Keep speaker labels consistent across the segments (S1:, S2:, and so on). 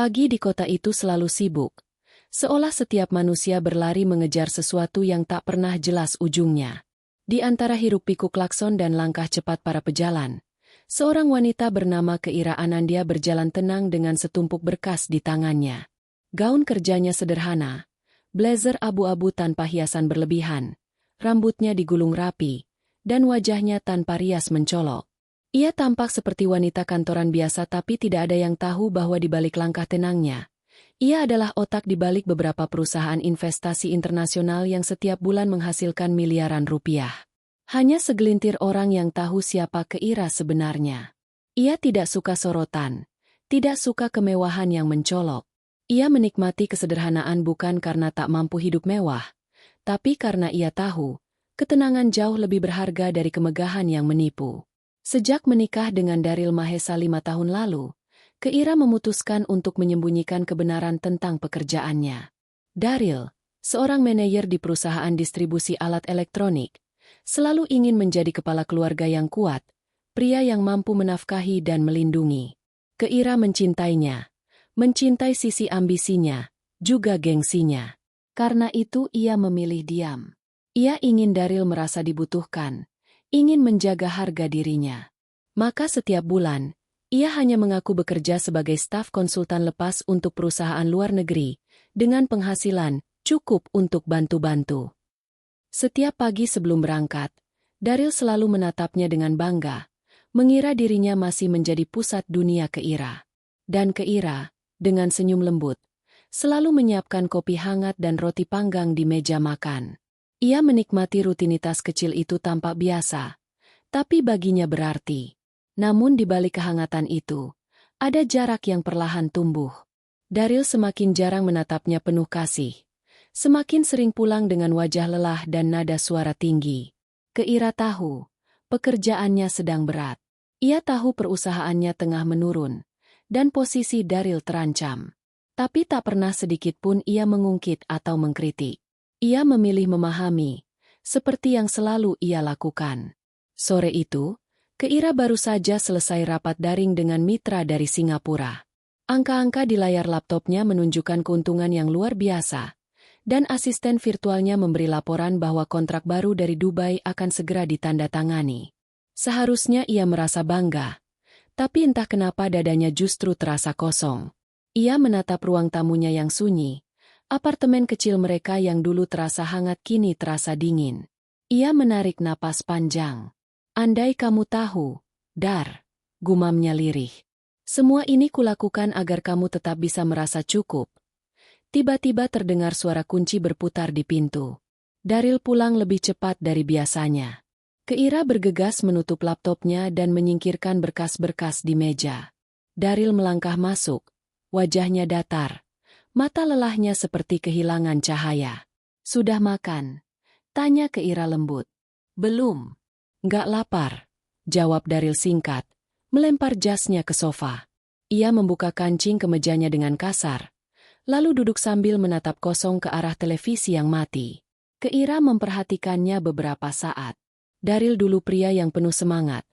S1: Pagi di kota itu selalu sibuk, seolah setiap manusia berlari mengejar sesuatu yang tak pernah jelas ujungnya. Di antara hiruk-pikuk klakson dan langkah cepat para pejalan, seorang wanita bernama Keira Anandia berjalan tenang dengan setumpuk berkas di tangannya. Gaun kerjanya sederhana, blazer abu-abu tanpa hiasan berlebihan, rambutnya digulung rapi, dan wajahnya tanpa rias mencolok. Ia tampak seperti wanita kantoran biasa, tapi tidak ada yang tahu bahwa di balik langkah tenangnya, ia adalah otak di balik beberapa perusahaan investasi internasional yang setiap bulan menghasilkan miliaran rupiah. Hanya segelintir orang yang tahu siapa Keira sebenarnya. Ia tidak suka sorotan, tidak suka kemewahan yang mencolok. Ia menikmati kesederhanaan bukan karena tak mampu hidup mewah, tapi karena ia tahu, ketenangan jauh lebih berharga dari kemegahan yang menipu. Sejak menikah dengan Daryl Mahesa 5 tahun lalu, Keira memutuskan untuk menyembunyikan kebenaran tentang pekerjaannya. Daryl, seorang manajer di perusahaan distribusi alat elektronik, selalu ingin menjadi kepala keluarga yang kuat, pria yang mampu menafkahi dan melindungi. Keira mencintainya, mencintai sisi ambisinya, juga gengsinya. Karena itu ia memilih diam. Ia ingin Daryl merasa dibutuhkan, ingin menjaga harga dirinya. Maka setiap bulan, ia hanya mengaku bekerja sebagai staf konsultan lepas untuk perusahaan luar negeri, dengan penghasilan cukup untuk bantu-bantu. Setiap pagi sebelum berangkat, Daryl selalu menatapnya dengan bangga, mengira dirinya masih menjadi pusat dunia Keira. Dan Keira, dengan senyum lembut, selalu menyiapkan kopi hangat dan roti panggang di meja makan. Ia menikmati rutinitas kecil itu tampak biasa, tapi baginya berarti. Namun di balik kehangatan itu, ada jarak yang perlahan tumbuh. Daryl semakin jarang menatapnya penuh kasih, semakin sering pulang dengan wajah lelah dan nada suara tinggi. Keira tahu, pekerjaannya sedang berat. Ia tahu perusahaannya tengah menurun, dan posisi Daryl terancam. Tapi tak pernah sedikit pun ia mengungkit atau mengkritik. Ia memilih memahami, seperti yang selalu ia lakukan. Sore itu, Keira baru saja selesai rapat daring dengan mitra dari Singapura. Angka-angka di layar laptopnya menunjukkan keuntungan yang luar biasa, dan asisten virtualnya memberi laporan bahwa kontrak baru dari Dubai akan segera ditandatangani. Seharusnya ia merasa bangga, tapi entah kenapa dadanya justru terasa kosong. Ia menatap ruang tamunya yang sunyi, apartemen kecil mereka yang dulu terasa hangat kini terasa dingin. Ia menarik napas panjang. Andai kamu tahu, Dar, gumamnya lirih. Semua ini kulakukan agar kamu tetap bisa merasa cukup. Tiba-tiba terdengar suara kunci berputar di pintu. Daryl pulang lebih cepat dari biasanya. Keira bergegas menutup laptopnya dan menyingkirkan berkas-berkas di meja. Daryl melangkah masuk, wajahnya datar. Mata lelahnya seperti kehilangan cahaya. "Sudah makan?" tanya Keira lembut. "Belum." "Nggak lapar," jawab Daryl singkat, melempar jasnya ke sofa. Ia membuka kancing kemejanya dengan kasar, lalu duduk sambil menatap kosong ke arah televisi yang mati. Keira memperhatikannya beberapa saat. Daryl dulu pria yang penuh semangat.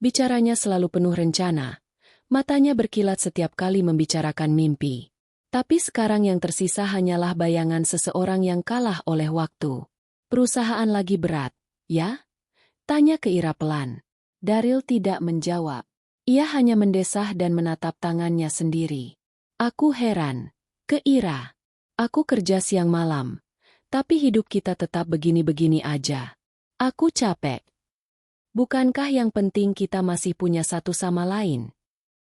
S1: Bicaranya selalu penuh rencana. Matanya berkilat setiap kali membicarakan mimpi. Tapi sekarang yang tersisa hanyalah bayangan seseorang yang kalah oleh waktu. "Perusahaan lagi berat, ya?" tanya Keira pelan. Daryl tidak menjawab. Ia hanya mendesah dan menatap tangannya sendiri. "Aku heran, Keira. Aku kerja siang malam, tapi hidup kita tetap begini-begini aja. Aku capek. Bukankah yang penting kita masih punya satu sama lain?"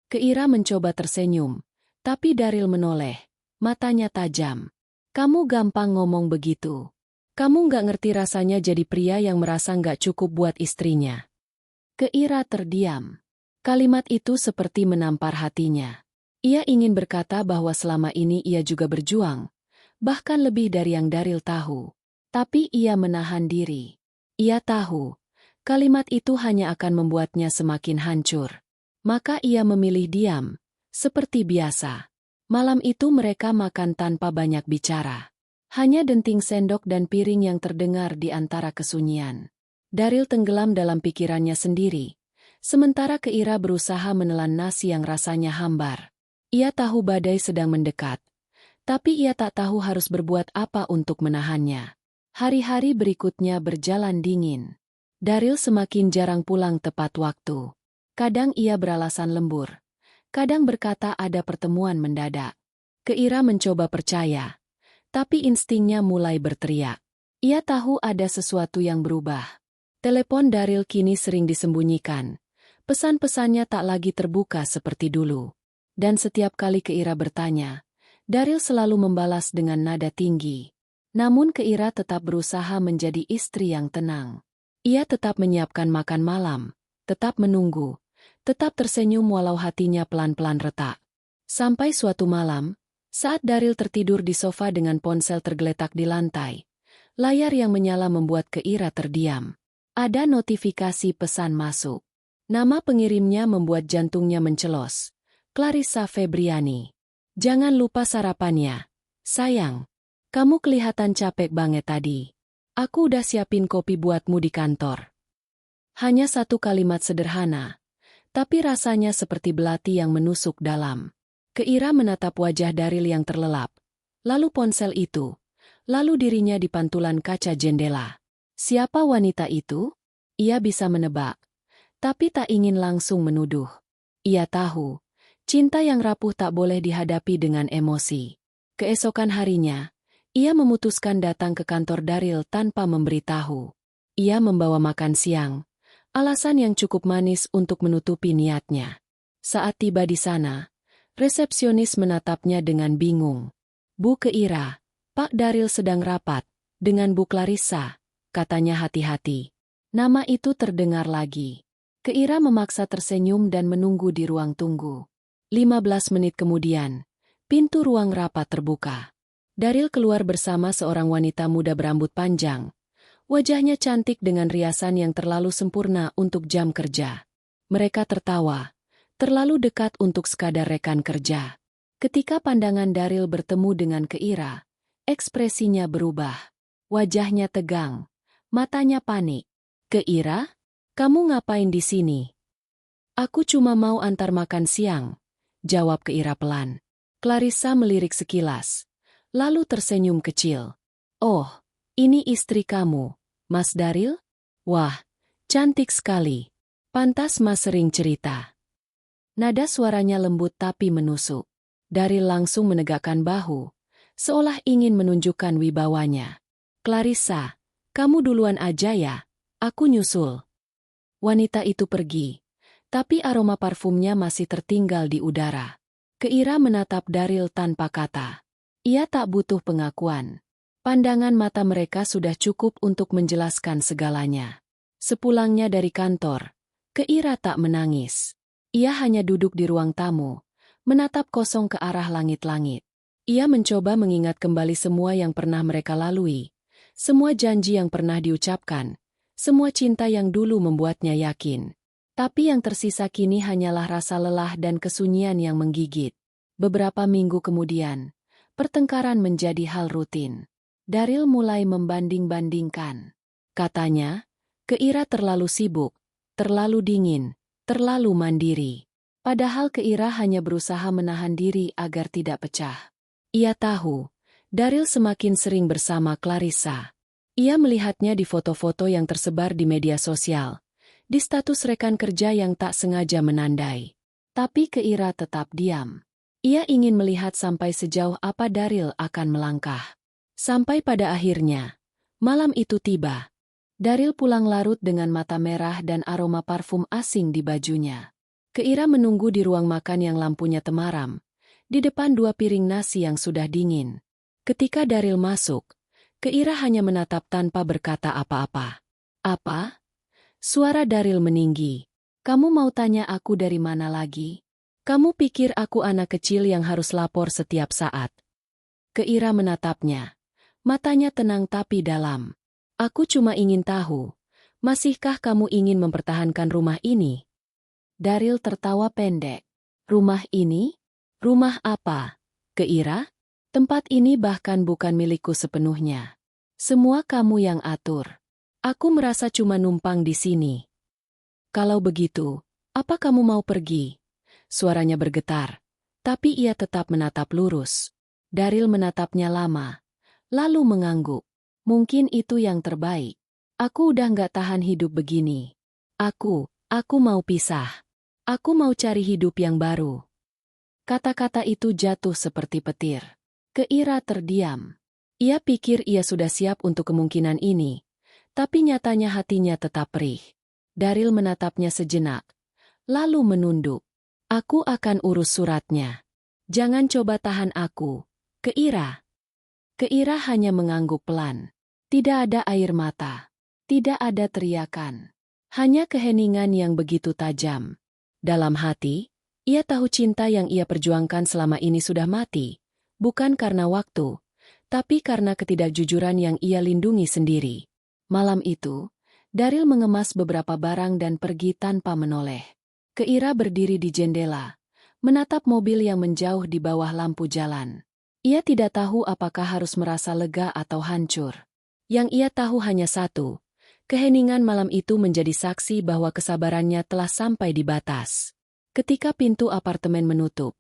S1: Keira mencoba tersenyum, tapi Daryl menoleh, matanya tajam. "Kamu gampang ngomong begitu. Kamu nggak ngerti rasanya jadi pria yang merasa nggak cukup buat istrinya." Keira terdiam. Kalimat itu seperti menampar hatinya. Ia ingin berkata bahwa selama ini ia juga berjuang, bahkan lebih dari yang Daryl tahu. Tapi ia menahan diri. Ia tahu, kalimat itu hanya akan membuatnya semakin hancur. Maka ia memilih diam, seperti biasa. Malam itu mereka makan tanpa banyak bicara. Hanya denting sendok dan piring yang terdengar di antara kesunyian. Daryl tenggelam dalam pikirannya sendiri, sementara Keira berusaha menelan nasi yang rasanya hambar. Ia tahu badai sedang mendekat, tapi ia tak tahu harus berbuat apa untuk menahannya. Hari-hari berikutnya berjalan dingin. Daryl semakin jarang pulang tepat waktu. Kadang ia beralasan lembur. Kadang berkata ada pertemuan mendadak. Keira mencoba percaya, tapi instingnya mulai berteriak. Ia tahu ada sesuatu yang berubah. Telepon Daryl kini sering disembunyikan. Pesan-pesannya tak lagi terbuka seperti dulu. Dan setiap kali Keira bertanya, Daryl selalu membalas dengan nada tinggi. Namun Keira tetap berusaha menjadi istri yang tenang. Ia tetap menyiapkan makan malam, tetap menunggu, tetap tersenyum walau hatinya pelan-pelan retak. Sampai suatu malam, saat Daryl tertidur di sofa dengan ponsel tergeletak di lantai, layar yang menyala membuat Keira terdiam. Ada notifikasi pesan masuk. Nama pengirimnya membuat jantungnya mencelos. Clarissa Febriani. Jangan lupa sarapannya. Sayang, kamu kelihatan capek banget tadi. Aku udah siapin kopi buatmu di kantor. Hanya satu kalimat sederhana, tapi rasanya seperti belati yang menusuk dalam. Keira menatap wajah Daryl yang terlelap, lalu ponsel itu, lalu dirinya di pantulan kaca jendela. Siapa wanita itu? Ia bisa menebak, tapi tak ingin langsung menuduh. Ia tahu, cinta yang rapuh tak boleh dihadapi dengan emosi. Keesokan harinya, ia memutuskan datang ke kantor Daryl tanpa memberitahu. Ia membawa makan siang, alasan yang cukup manis untuk menutupi niatnya. Saat tiba di sana, resepsionis menatapnya dengan bingung. Bu Keira, Pak Daryl sedang rapat dengan Bu Clarissa, katanya hati-hati. Nama itu terdengar lagi. Keira memaksa tersenyum dan menunggu di ruang tunggu. 15 menit kemudian, pintu ruang rapat terbuka. Daryl keluar bersama seorang wanita muda berambut panjang. Wajahnya cantik dengan riasan yang terlalu sempurna untuk jam kerja. Mereka tertawa, terlalu dekat untuk sekadar rekan kerja. Ketika pandangan Daryl bertemu dengan Keira, ekspresinya berubah. Wajahnya tegang, matanya panik. Keira, kamu ngapain di sini? Aku cuma mau antar makan siang, jawab Keira pelan. Clarissa melirik sekilas, lalu tersenyum kecil. Oh, ini istri kamu, Mas Daryl? Wah, cantik sekali. Pantas Mas sering cerita. Nada suaranya lembut tapi menusuk. Daryl langsung menegakkan bahu, seolah ingin menunjukkan wibawanya. Clarissa, kamu duluan aja ya, aku nyusul. Wanita itu pergi, tapi aroma parfumnya masih tertinggal di udara. Keira menatap Daryl tanpa kata. Ia tak butuh pengakuan. Pandangan mata mereka sudah cukup untuk menjelaskan segalanya. Sepulangnya dari kantor, Keira tak menangis. Ia hanya duduk di ruang tamu, menatap kosong ke arah langit-langit. Ia mencoba mengingat kembali semua yang pernah mereka lalui, semua janji yang pernah diucapkan, semua cinta yang dulu membuatnya yakin. Tapi yang tersisa kini hanyalah rasa lelah dan kesunyian yang menggigit. Beberapa minggu kemudian, pertengkaran menjadi hal rutin. Daryl mulai membanding-bandingkan. Katanya, Keira terlalu sibuk, terlalu dingin, terlalu mandiri. Padahal Keira hanya berusaha menahan diri agar tidak pecah. Ia tahu, Daryl semakin sering bersama Clarissa. Ia melihatnya di foto-foto yang tersebar di media sosial, di status rekan kerja yang tak sengaja menandai. Tapi Keira tetap diam. Ia ingin melihat sampai sejauh apa Daryl akan melangkah. Sampai pada akhirnya, malam itu tiba. Daryl pulang larut dengan mata merah dan aroma parfum asing di bajunya. Keira menunggu di ruang makan yang lampunya temaram, di depan 2 piring nasi yang sudah dingin. Ketika Daryl masuk, Keira hanya menatap tanpa berkata apa-apa. Apa? Suara Daryl meninggi. Kamu mau tanya aku dari mana lagi? Kamu pikir aku anak kecil yang harus lapor setiap saat? Keira menatapnya. Matanya tenang tapi dalam. Aku cuma ingin tahu, masihkah kamu ingin mempertahankan rumah ini? Daryl tertawa pendek. Rumah ini? Rumah apa? Keira? Tempat ini bahkan bukan milikku sepenuhnya. Semua kamu yang atur. Aku merasa cuma numpang di sini. Kalau begitu, apa kamu mau pergi? Suaranya bergetar, Tapi ia tetap menatap lurus. Daryl menatapnya lama, lalu mengangguk. Mungkin itu yang terbaik. Aku udah nggak tahan hidup begini. Aku mau pisah. Aku mau cari hidup yang baru. Kata-kata itu jatuh seperti petir. Keira terdiam. Ia pikir ia sudah siap untuk kemungkinan ini, tapi nyatanya hatinya tetap perih. Daryl menatapnya sejenak, lalu menunduk. Aku akan urus suratnya. Jangan coba tahan aku, Keira. Keira hanya mengangguk pelan. Tidak ada air mata. Tidak ada teriakan. Hanya keheningan yang begitu tajam. Dalam hati, ia tahu cinta yang ia perjuangkan selama ini sudah mati. Bukan karena waktu, tapi karena ketidakjujuran yang ia lindungi sendiri. Malam itu, Daryl mengemas beberapa barang dan pergi tanpa menoleh. Keira berdiri di jendela, menatap mobil yang menjauh di bawah lampu jalan. Ia tidak tahu apakah harus merasa lega atau hancur. Yang ia tahu hanya satu, keheningan malam itu menjadi saksi bahwa kesabarannya telah sampai di batas. Ketika pintu apartemen menutup,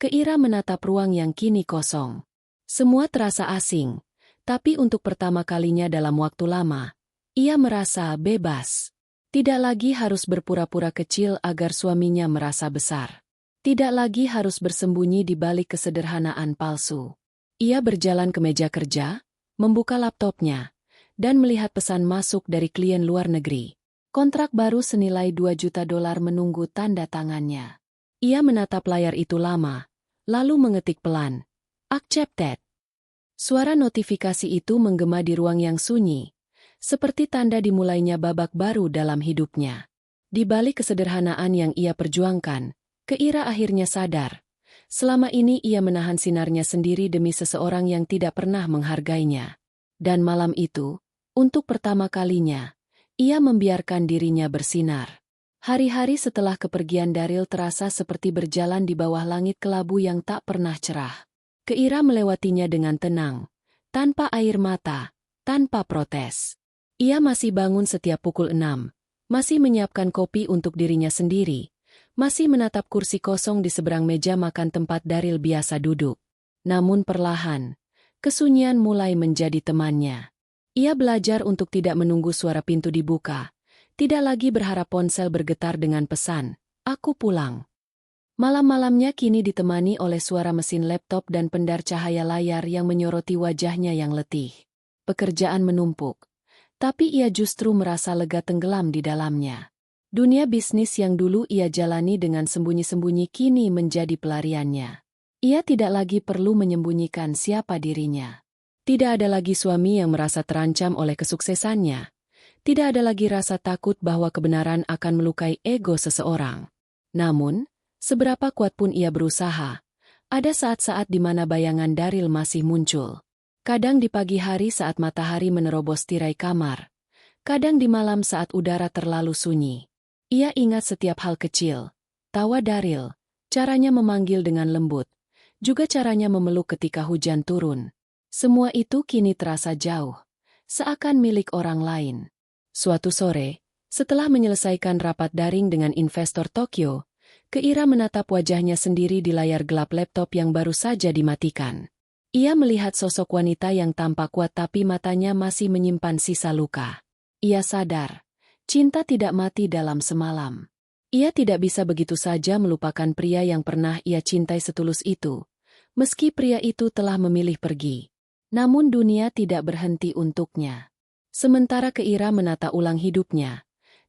S1: Keira menatap ruang yang kini kosong. Semua terasa asing, tapi untuk pertama kalinya dalam waktu lama, ia merasa bebas. Tidak lagi harus berpura-pura kecil agar suaminya merasa besar. Tidak lagi harus bersembunyi di balik kesederhanaan palsu. Ia berjalan ke meja kerja, membuka laptopnya, dan melihat pesan masuk dari klien luar negeri. Kontrak baru senilai $2 juta menunggu tanda tangannya. Ia menatap layar itu lama, lalu mengetik pelan. Accepted. Suara notifikasi itu menggema di ruang yang sunyi, seperti tanda dimulainya babak baru dalam hidupnya. Di balik kesederhanaan yang ia perjuangkan, Keira akhirnya sadar. Selama ini ia menahan sinarnya sendiri demi seseorang yang tidak pernah menghargainya. Dan malam itu, untuk pertama kalinya, ia membiarkan dirinya bersinar. Hari-hari setelah kepergian Daryl terasa seperti berjalan di bawah langit kelabu yang tak pernah cerah. Keira melewatinya dengan tenang, tanpa air mata, tanpa protes. Ia masih bangun setiap pukul 6, masih menyiapkan kopi untuk dirinya sendiri, masih menatap kursi kosong di seberang meja makan tempat Daryl biasa duduk. Namun perlahan, kesunyian mulai menjadi temannya. Ia belajar untuk tidak menunggu suara pintu dibuka, tidak lagi berharap ponsel bergetar dengan pesan, "Aku pulang." Malam-malamnya kini ditemani oleh suara mesin laptop dan pendar cahaya layar yang menyoroti wajahnya yang letih. Pekerjaan menumpuk, tapi ia justru merasa lega tenggelam di dalamnya. Dunia bisnis yang dulu ia jalani dengan sembunyi-sembunyi kini menjadi pelariannya. Ia tidak lagi perlu menyembunyikan siapa dirinya. Tidak ada lagi suami yang merasa terancam oleh kesuksesannya. Tidak ada lagi rasa takut bahwa kebenaran akan melukai ego seseorang. Namun, seberapa kuat pun ia berusaha, ada saat-saat di mana bayangan Daryl masih muncul. Kadang di pagi hari saat matahari menerobos tirai kamar, kadang di malam saat udara terlalu sunyi. Ia ingat setiap hal kecil, tawa Daryl, caranya memanggil dengan lembut, juga caranya memeluk ketika hujan turun. Semua itu kini terasa jauh, seakan milik orang lain. Suatu sore, setelah menyelesaikan rapat daring dengan investor Tokyo, Keira menatap wajahnya sendiri di layar gelap laptop yang baru saja dimatikan. Ia melihat sosok wanita yang tampak kuat tapi matanya masih menyimpan sisa luka. Ia sadar, cinta tidak mati dalam semalam. Ia tidak bisa begitu saja melupakan pria yang pernah ia cintai setulus itu, meski pria itu telah memilih pergi. Namun dunia tidak berhenti untuknya. Sementara Keira menata ulang hidupnya,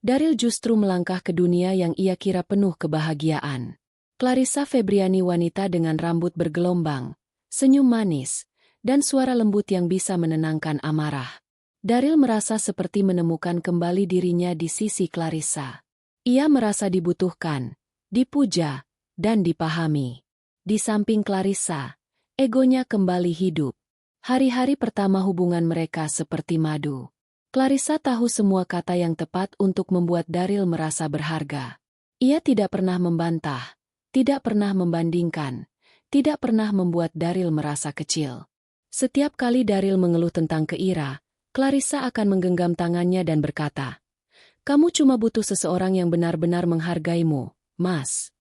S1: Daryl justru melangkah ke dunia yang ia kira penuh kebahagiaan. Clarissa Febriani, wanita dengan rambut bergelombang, senyum manis, dan suara lembut yang bisa menenangkan amarah. Daryl merasa seperti menemukan kembali dirinya di sisi Clarissa. Ia merasa dibutuhkan, dipuja, dan dipahami. Di samping Clarissa, egonya kembali hidup. Hari-hari pertama hubungan mereka seperti madu. Clarissa tahu semua kata yang tepat untuk membuat Daryl merasa berharga. Ia tidak pernah membantah, tidak pernah membandingkan, tidak pernah membuat Daryl merasa kecil. Setiap kali Daryl mengeluh tentang Keira, Clarissa akan menggenggam tangannya dan berkata, "Kamu cuma butuh seseorang yang benar-benar menghargaimu, Mas."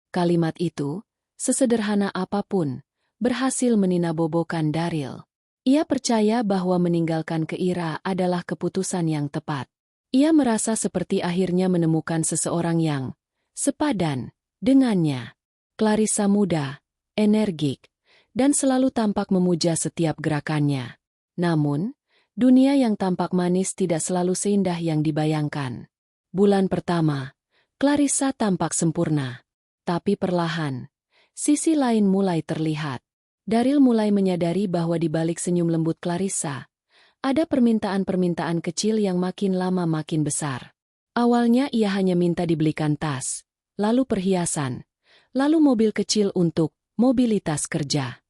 S1: Kalimat itu, sesederhana apapun, berhasil meninabobokan Daryl. Ia percaya bahwa meninggalkan Keira adalah keputusan yang tepat. Ia merasa seperti akhirnya menemukan seseorang yang sepadan dengannya. Clarissa muda, energik, dan selalu tampak memuja setiap gerakannya. Namun, dunia yang tampak manis tidak selalu seindah yang dibayangkan. Bulan pertama, Clarissa tampak sempurna. Tapi perlahan, sisi lain mulai terlihat. Daryl mulai menyadari bahwa di balik senyum lembut Clarissa, ada permintaan-permintaan kecil yang makin lama makin besar. Awalnya ia hanya minta dibelikan tas, lalu perhiasan, lalu mobil kecil untuk mobilitas kerja.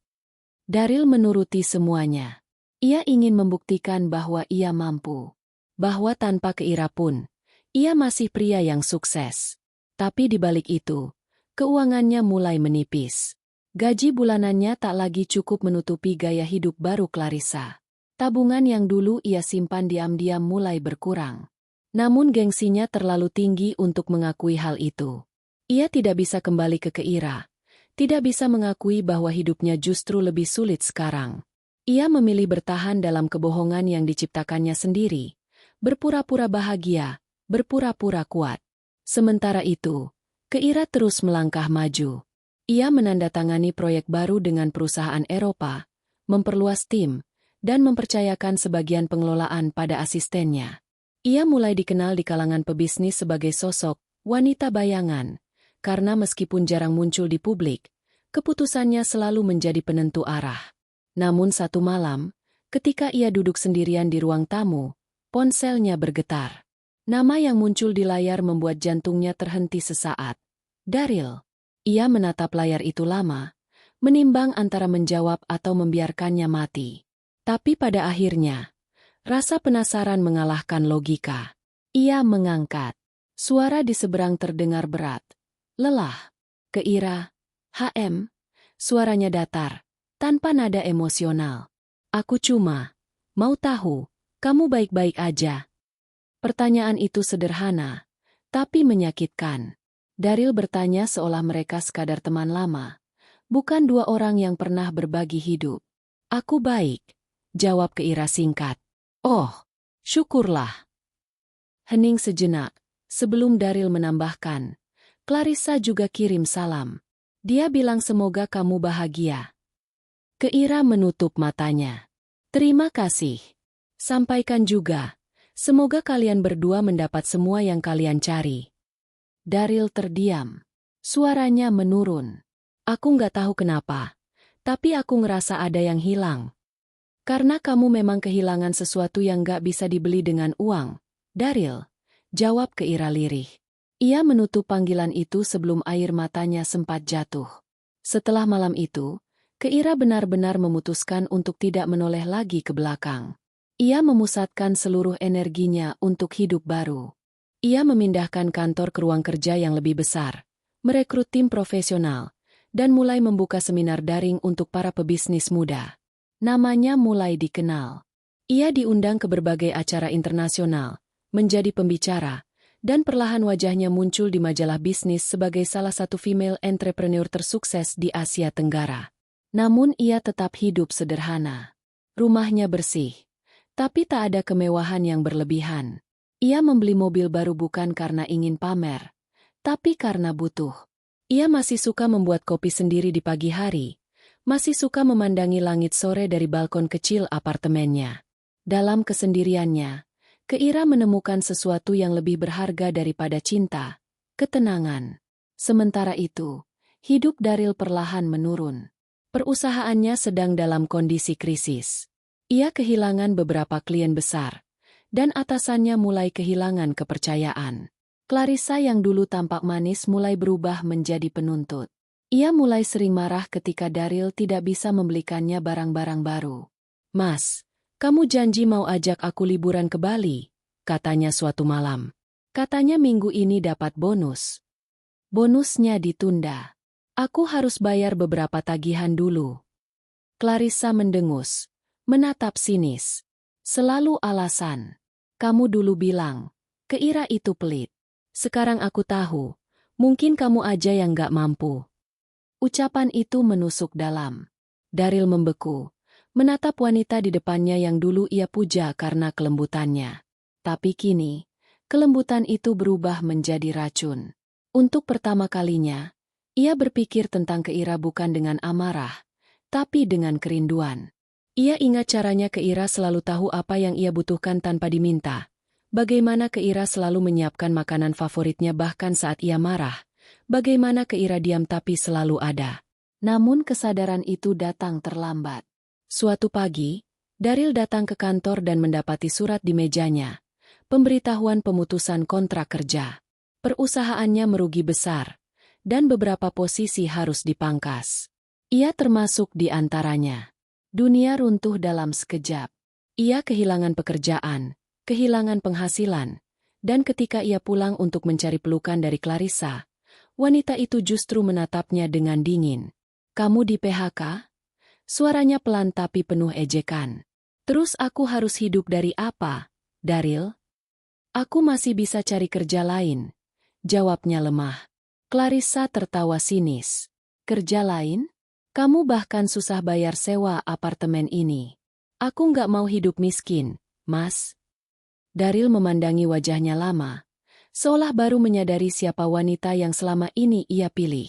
S1: Daryl menuruti semuanya. Ia ingin membuktikan bahwa ia mampu. Bahwa tanpa Keira pun, ia masih pria yang sukses. Tapi di balik itu, keuangannya mulai menipis. Gaji bulanannya tak lagi cukup menutupi gaya hidup baru Clarissa. Tabungan yang dulu ia simpan diam-diam mulai berkurang. Namun gengsinya terlalu tinggi untuk mengakui hal itu. Ia tidak bisa kembali ke Keira. Tidak bisa mengakui bahwa hidupnya justru lebih sulit sekarang. Ia memilih bertahan dalam kebohongan yang diciptakannya sendiri. Berpura-pura bahagia, berpura-pura kuat. Sementara itu, Keira terus melangkah maju. Ia menandatangani proyek baru dengan perusahaan Eropa, memperluas tim, dan mempercayakan sebagian pengelolaan pada asistennya. Ia mulai dikenal di kalangan pebisnis sebagai sosok wanita bayangan. Karena meskipun jarang muncul di publik, keputusannya selalu menjadi penentu arah. Namun satu malam, ketika ia duduk sendirian di ruang tamu, ponselnya bergetar. Nama yang muncul di layar membuat jantungnya terhenti sesaat. Daryl. Ia menatap layar itu lama, menimbang antara menjawab atau membiarkannya mati. Tapi pada akhirnya, rasa penasaran mengalahkan logika. Ia mengangkat. Suara di seberang terdengar berat. Lelah. Keira. Suaranya datar, tanpa nada emosional. Aku cuma mau tahu, kamu baik-baik aja. Pertanyaan itu sederhana, tapi menyakitkan. Daryl bertanya seolah mereka sekadar teman lama, bukan dua orang yang pernah berbagi hidup. Aku baik, jawab Keira singkat. Oh, syukurlah. Hening sejenak, sebelum Daryl menambahkan. Clarissa juga kirim salam. Dia bilang semoga kamu bahagia. Keira menutup matanya. Terima kasih. Sampaikan juga. Semoga kalian berdua mendapat semua yang kalian cari. Daryl terdiam. Suaranya menurun. Aku nggak tahu kenapa. Tapi aku ngerasa ada yang hilang. Karena kamu memang kehilangan sesuatu yang nggak bisa dibeli dengan uang. Daryl. Jawab Keira lirih. Ia menutup panggilan itu sebelum air matanya sempat jatuh. Setelah malam itu, Keira benar-benar memutuskan untuk tidak menoleh lagi ke belakang. Ia memusatkan seluruh energinya untuk hidup baru. Ia memindahkan kantor ke ruang kerja yang lebih besar, merekrut tim profesional, dan mulai membuka seminar daring untuk para pebisnis muda. Namanya mulai dikenal. Ia diundang ke berbagai acara internasional, menjadi pembicara, dan perlahan wajahnya muncul di majalah bisnis sebagai salah satu female entrepreneur tersukses di Asia Tenggara. Namun ia tetap hidup sederhana. Rumahnya bersih, tapi tak ada kemewahan yang berlebihan. Ia membeli mobil baru bukan karena ingin pamer, tapi karena butuh. Ia masih suka membuat kopi sendiri di pagi hari, masih suka memandangi langit sore dari balkon kecil apartemennya. Dalam kesendiriannya, Keira menemukan sesuatu yang lebih berharga daripada cinta, ketenangan. Sementara itu, hidup Daryl perlahan menurun. Perusahaannya sedang dalam kondisi krisis. Ia kehilangan beberapa klien besar, dan atasannya mulai kehilangan kepercayaan. Clarissa yang dulu tampak manis mulai berubah menjadi penuntut. Ia mulai sering marah ketika Daryl tidak bisa membelikannya barang-barang baru. Mas, kamu janji mau ajak aku liburan ke Bali, katanya suatu malam. Katanya minggu ini dapat bonus. Bonusnya ditunda. Aku harus bayar beberapa tagihan dulu. Clarissa mendengus, menatap sinis. Selalu alasan. Kamu dulu bilang, Keira itu pelit. Sekarang aku tahu, mungkin kamu aja yang gak mampu. Ucapan itu menusuk dalam. Daryl membeku, menatap wanita di depannya yang dulu ia puja karena kelembutannya. Tapi kini, kelembutan itu berubah menjadi racun. Untuk pertama kalinya, ia berpikir tentang Keira bukan dengan amarah, tapi dengan kerinduan. Ia ingat caranya Keira selalu tahu apa yang ia butuhkan tanpa diminta. Bagaimana Keira selalu menyiapkan makanan favoritnya bahkan saat ia marah. Bagaimana Keira diam tapi selalu ada. Namun kesadaran itu datang terlambat. Suatu pagi, Daryl datang ke kantor dan mendapati surat di mejanya. Pemberitahuan pemutusan kontrak kerja. Perusahaannya merugi besar, dan beberapa posisi harus dipangkas. Ia termasuk di antaranya. Dunia runtuh dalam sekejap. Ia kehilangan pekerjaan, kehilangan penghasilan, dan ketika ia pulang untuk mencari pelukan dari Clarissa, wanita itu justru menatapnya dengan dingin. "Kamu di PHK?" Suaranya pelan tapi penuh ejekan. "Terus aku harus hidup dari apa, Daryl?" "Aku masih bisa cari kerja lain," jawabnya lemah. Clarissa tertawa sinis. "Kerja lain? Kamu bahkan susah bayar sewa apartemen ini. Aku nggak mau hidup miskin, Mas." Daryl memandangi wajahnya lama, seolah baru menyadari siapa wanita yang selama ini ia pilih.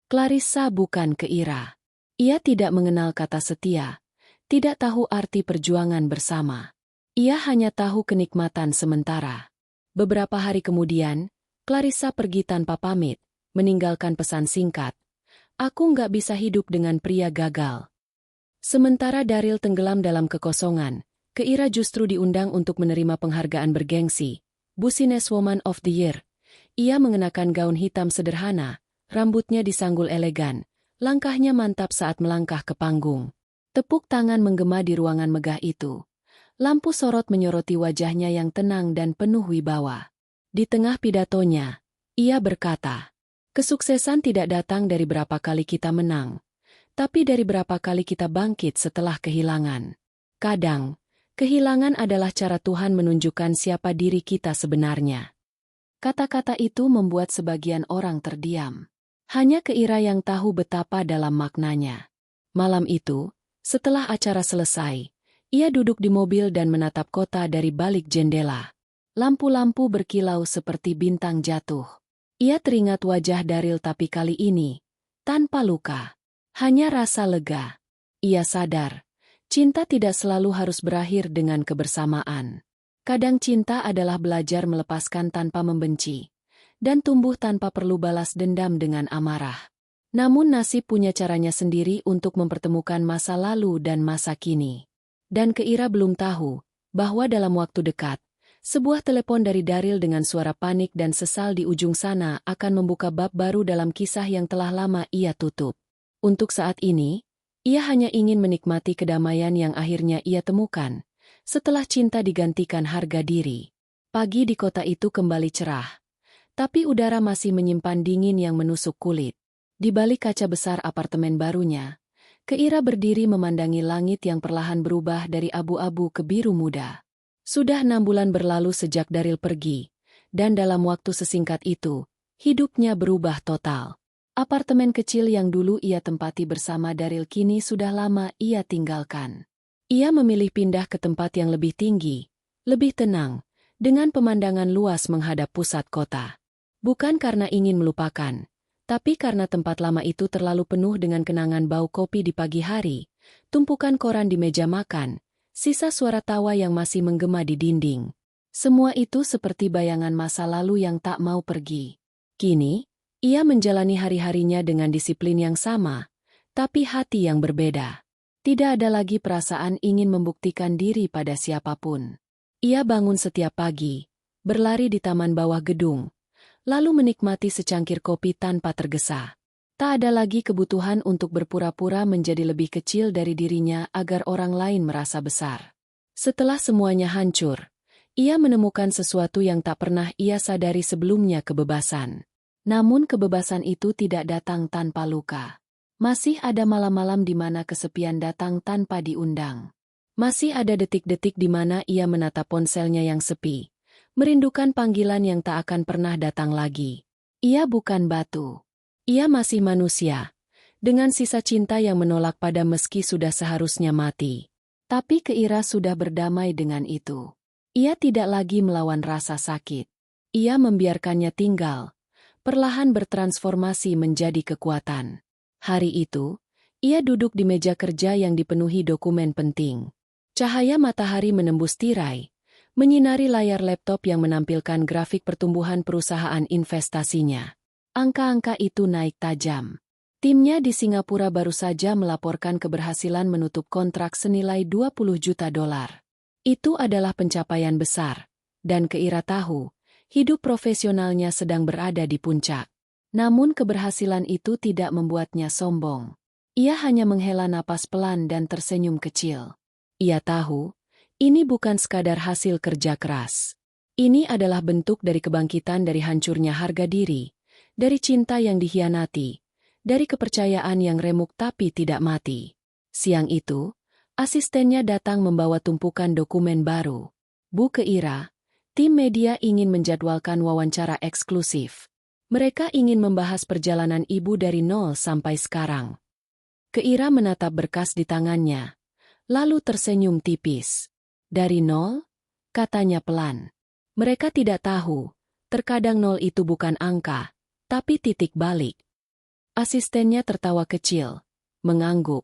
S1: Clarissa bukan Keira. Ia tidak mengenal kata setia, tidak tahu arti perjuangan bersama. Ia hanya tahu kenikmatan sementara. Beberapa hari kemudian, Clarissa pergi tanpa pamit, meninggalkan pesan singkat. "Aku nggak bisa hidup dengan pria gagal." Sementara Daryl tenggelam dalam kekosongan, Keira justru diundang untuk menerima penghargaan bergengsi, Businesswoman of the Year. Ia mengenakan gaun hitam sederhana, rambutnya disanggul elegan, langkahnya mantap saat melangkah ke panggung. Tepuk tangan menggema di ruangan megah itu. Lampu sorot menyoroti wajahnya yang tenang dan penuh wibawa. Di tengah pidatonya, ia berkata, "Kesuksesan tidak datang dari berapa kali kita menang, tapi dari berapa kali kita bangkit setelah kehilangan. Kadang, kehilangan adalah cara Tuhan menunjukkan siapa diri kita sebenarnya." Kata-kata itu membuat sebagian orang terdiam. Hanya Keira yang tahu betapa dalam maknanya. Malam itu, setelah acara selesai, ia duduk di mobil dan menatap kota dari balik jendela. Lampu-lampu berkilau seperti bintang jatuh. Ia teringat wajah Daryl tapi kali ini, tanpa luka. Hanya rasa lega. Ia sadar, cinta tidak selalu harus berakhir dengan kebersamaan. Kadang cinta adalah belajar melepaskan tanpa membenci, dan tumbuh tanpa perlu balas dendam dengan amarah. Namun nasib punya caranya sendiri untuk mempertemukan masa lalu dan masa kini. Dan Keira belum tahu, bahwa dalam waktu dekat, sebuah telepon dari Daryl dengan suara panik dan sesal di ujung sana akan membuka bab baru dalam kisah yang telah lama ia tutup. Untuk saat ini, ia hanya ingin menikmati kedamaian yang akhirnya ia temukan, setelah cinta digantikan harga diri. Pagi di kota itu kembali cerah, tapi udara masih menyimpan dingin yang menusuk kulit. Di balik kaca besar apartemen barunya, Keira berdiri memandangi langit yang perlahan berubah dari abu-abu ke biru muda. Sudah 6 bulan berlalu sejak Daryl pergi, dan dalam waktu sesingkat itu, hidupnya berubah total. Apartemen kecil yang dulu ia tempati bersama Daryl kini sudah lama ia tinggalkan. Ia memilih pindah ke tempat yang lebih tinggi, lebih tenang, dengan pemandangan luas menghadap pusat kota. Bukan karena ingin melupakan, tapi karena tempat lama itu terlalu penuh dengan kenangan bau kopi di pagi hari, tumpukan koran di meja makan, sisa suara tawa yang masih menggema di dinding. Semua itu seperti bayangan masa lalu yang tak mau pergi. Kini, ia menjalani hari-harinya dengan disiplin yang sama, tapi hati yang berbeda. Tidak ada lagi perasaan ingin membuktikan diri pada siapapun. Ia bangun setiap pagi, berlari di taman bawah gedung, lalu menikmati secangkir kopi tanpa tergesa. Tak ada lagi kebutuhan untuk berpura-pura menjadi lebih kecil dari dirinya agar orang lain merasa besar. Setelah semuanya hancur, ia menemukan sesuatu yang tak pernah ia sadari sebelumnya: kebebasan. Namun kebebasan itu tidak datang tanpa luka. Masih ada malam-malam di mana kesepian datang tanpa diundang. Masih ada detik-detik di mana ia menatap ponselnya yang sepi, merindukan panggilan yang tak akan pernah datang lagi. Ia bukan batu. Ia masih manusia, dengan sisa cinta yang menolak pada meski sudah seharusnya mati. Tapi Keira sudah berdamai dengan itu. Ia tidak lagi melawan rasa sakit. Ia membiarkannya tinggal, perlahan bertransformasi menjadi kekuatan. Hari itu, ia duduk di meja kerja yang dipenuhi dokumen penting. Cahaya matahari menembus tirai, menyinari layar laptop yang menampilkan grafik pertumbuhan perusahaan investasinya. Angka-angka itu naik tajam. Timnya di Singapura baru saja melaporkan keberhasilan menutup kontrak senilai 20 juta dolar. Itu adalah pencapaian besar, dan Keira tahu, hidup profesionalnya sedang berada di puncak. Namun keberhasilan itu tidak membuatnya sombong. Ia hanya menghela napas pelan dan tersenyum kecil. Ia tahu, ini bukan sekadar hasil kerja keras. Ini adalah bentuk dari kebangkitan dari hancurnya harga diri, dari cinta yang dikhianati, dari kepercayaan yang remuk tapi tidak mati. Siang itu, asistennya datang membawa tumpukan dokumen baru. Bu Keira, tim media ingin menjadwalkan wawancara eksklusif. Mereka ingin membahas perjalanan ibu dari nol sampai sekarang. Keira menatap berkas di tangannya, lalu tersenyum tipis. Dari nol? Katanya pelan. Mereka tidak tahu, terkadang nol itu bukan angka, tapi titik balik. Asistennya tertawa kecil, mengangguk,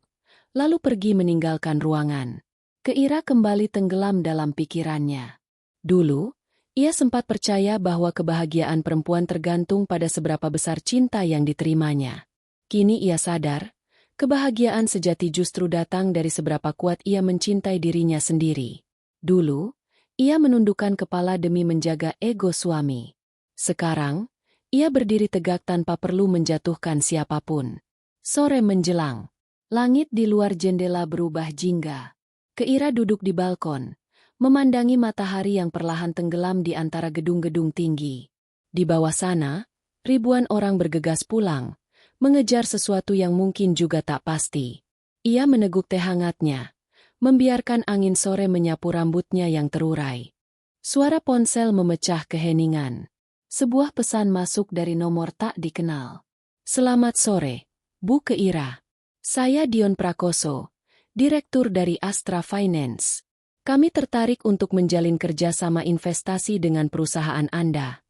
S1: lalu pergi meninggalkan ruangan. Keira kembali tenggelam dalam pikirannya. Dulu, ia sempat percaya bahwa kebahagiaan perempuan tergantung pada seberapa besar cinta yang diterimanya. Kini ia sadar, kebahagiaan sejati justru datang dari seberapa kuat ia mencintai dirinya sendiri. Dulu, ia menundukkan kepala demi menjaga ego suami. Sekarang, ia berdiri tegak tanpa perlu menjatuhkan siapapun. Sore menjelang. Langit di luar jendela berubah jingga. Keira duduk di balkon, memandangi matahari yang perlahan tenggelam di antara gedung-gedung tinggi. Di bawah sana, ribuan orang bergegas pulang, mengejar sesuatu yang mungkin juga tak pasti. Ia meneguk teh hangatnya, membiarkan angin sore menyapu rambutnya yang terurai. Suara ponsel memecah keheningan. Sebuah pesan masuk dari nomor tak dikenal. Selamat sore, Bu Keira. Saya Dion Prakoso, Direktur dari Astra Finance. Kami tertarik untuk menjalin kerjasama investasi dengan perusahaan Anda.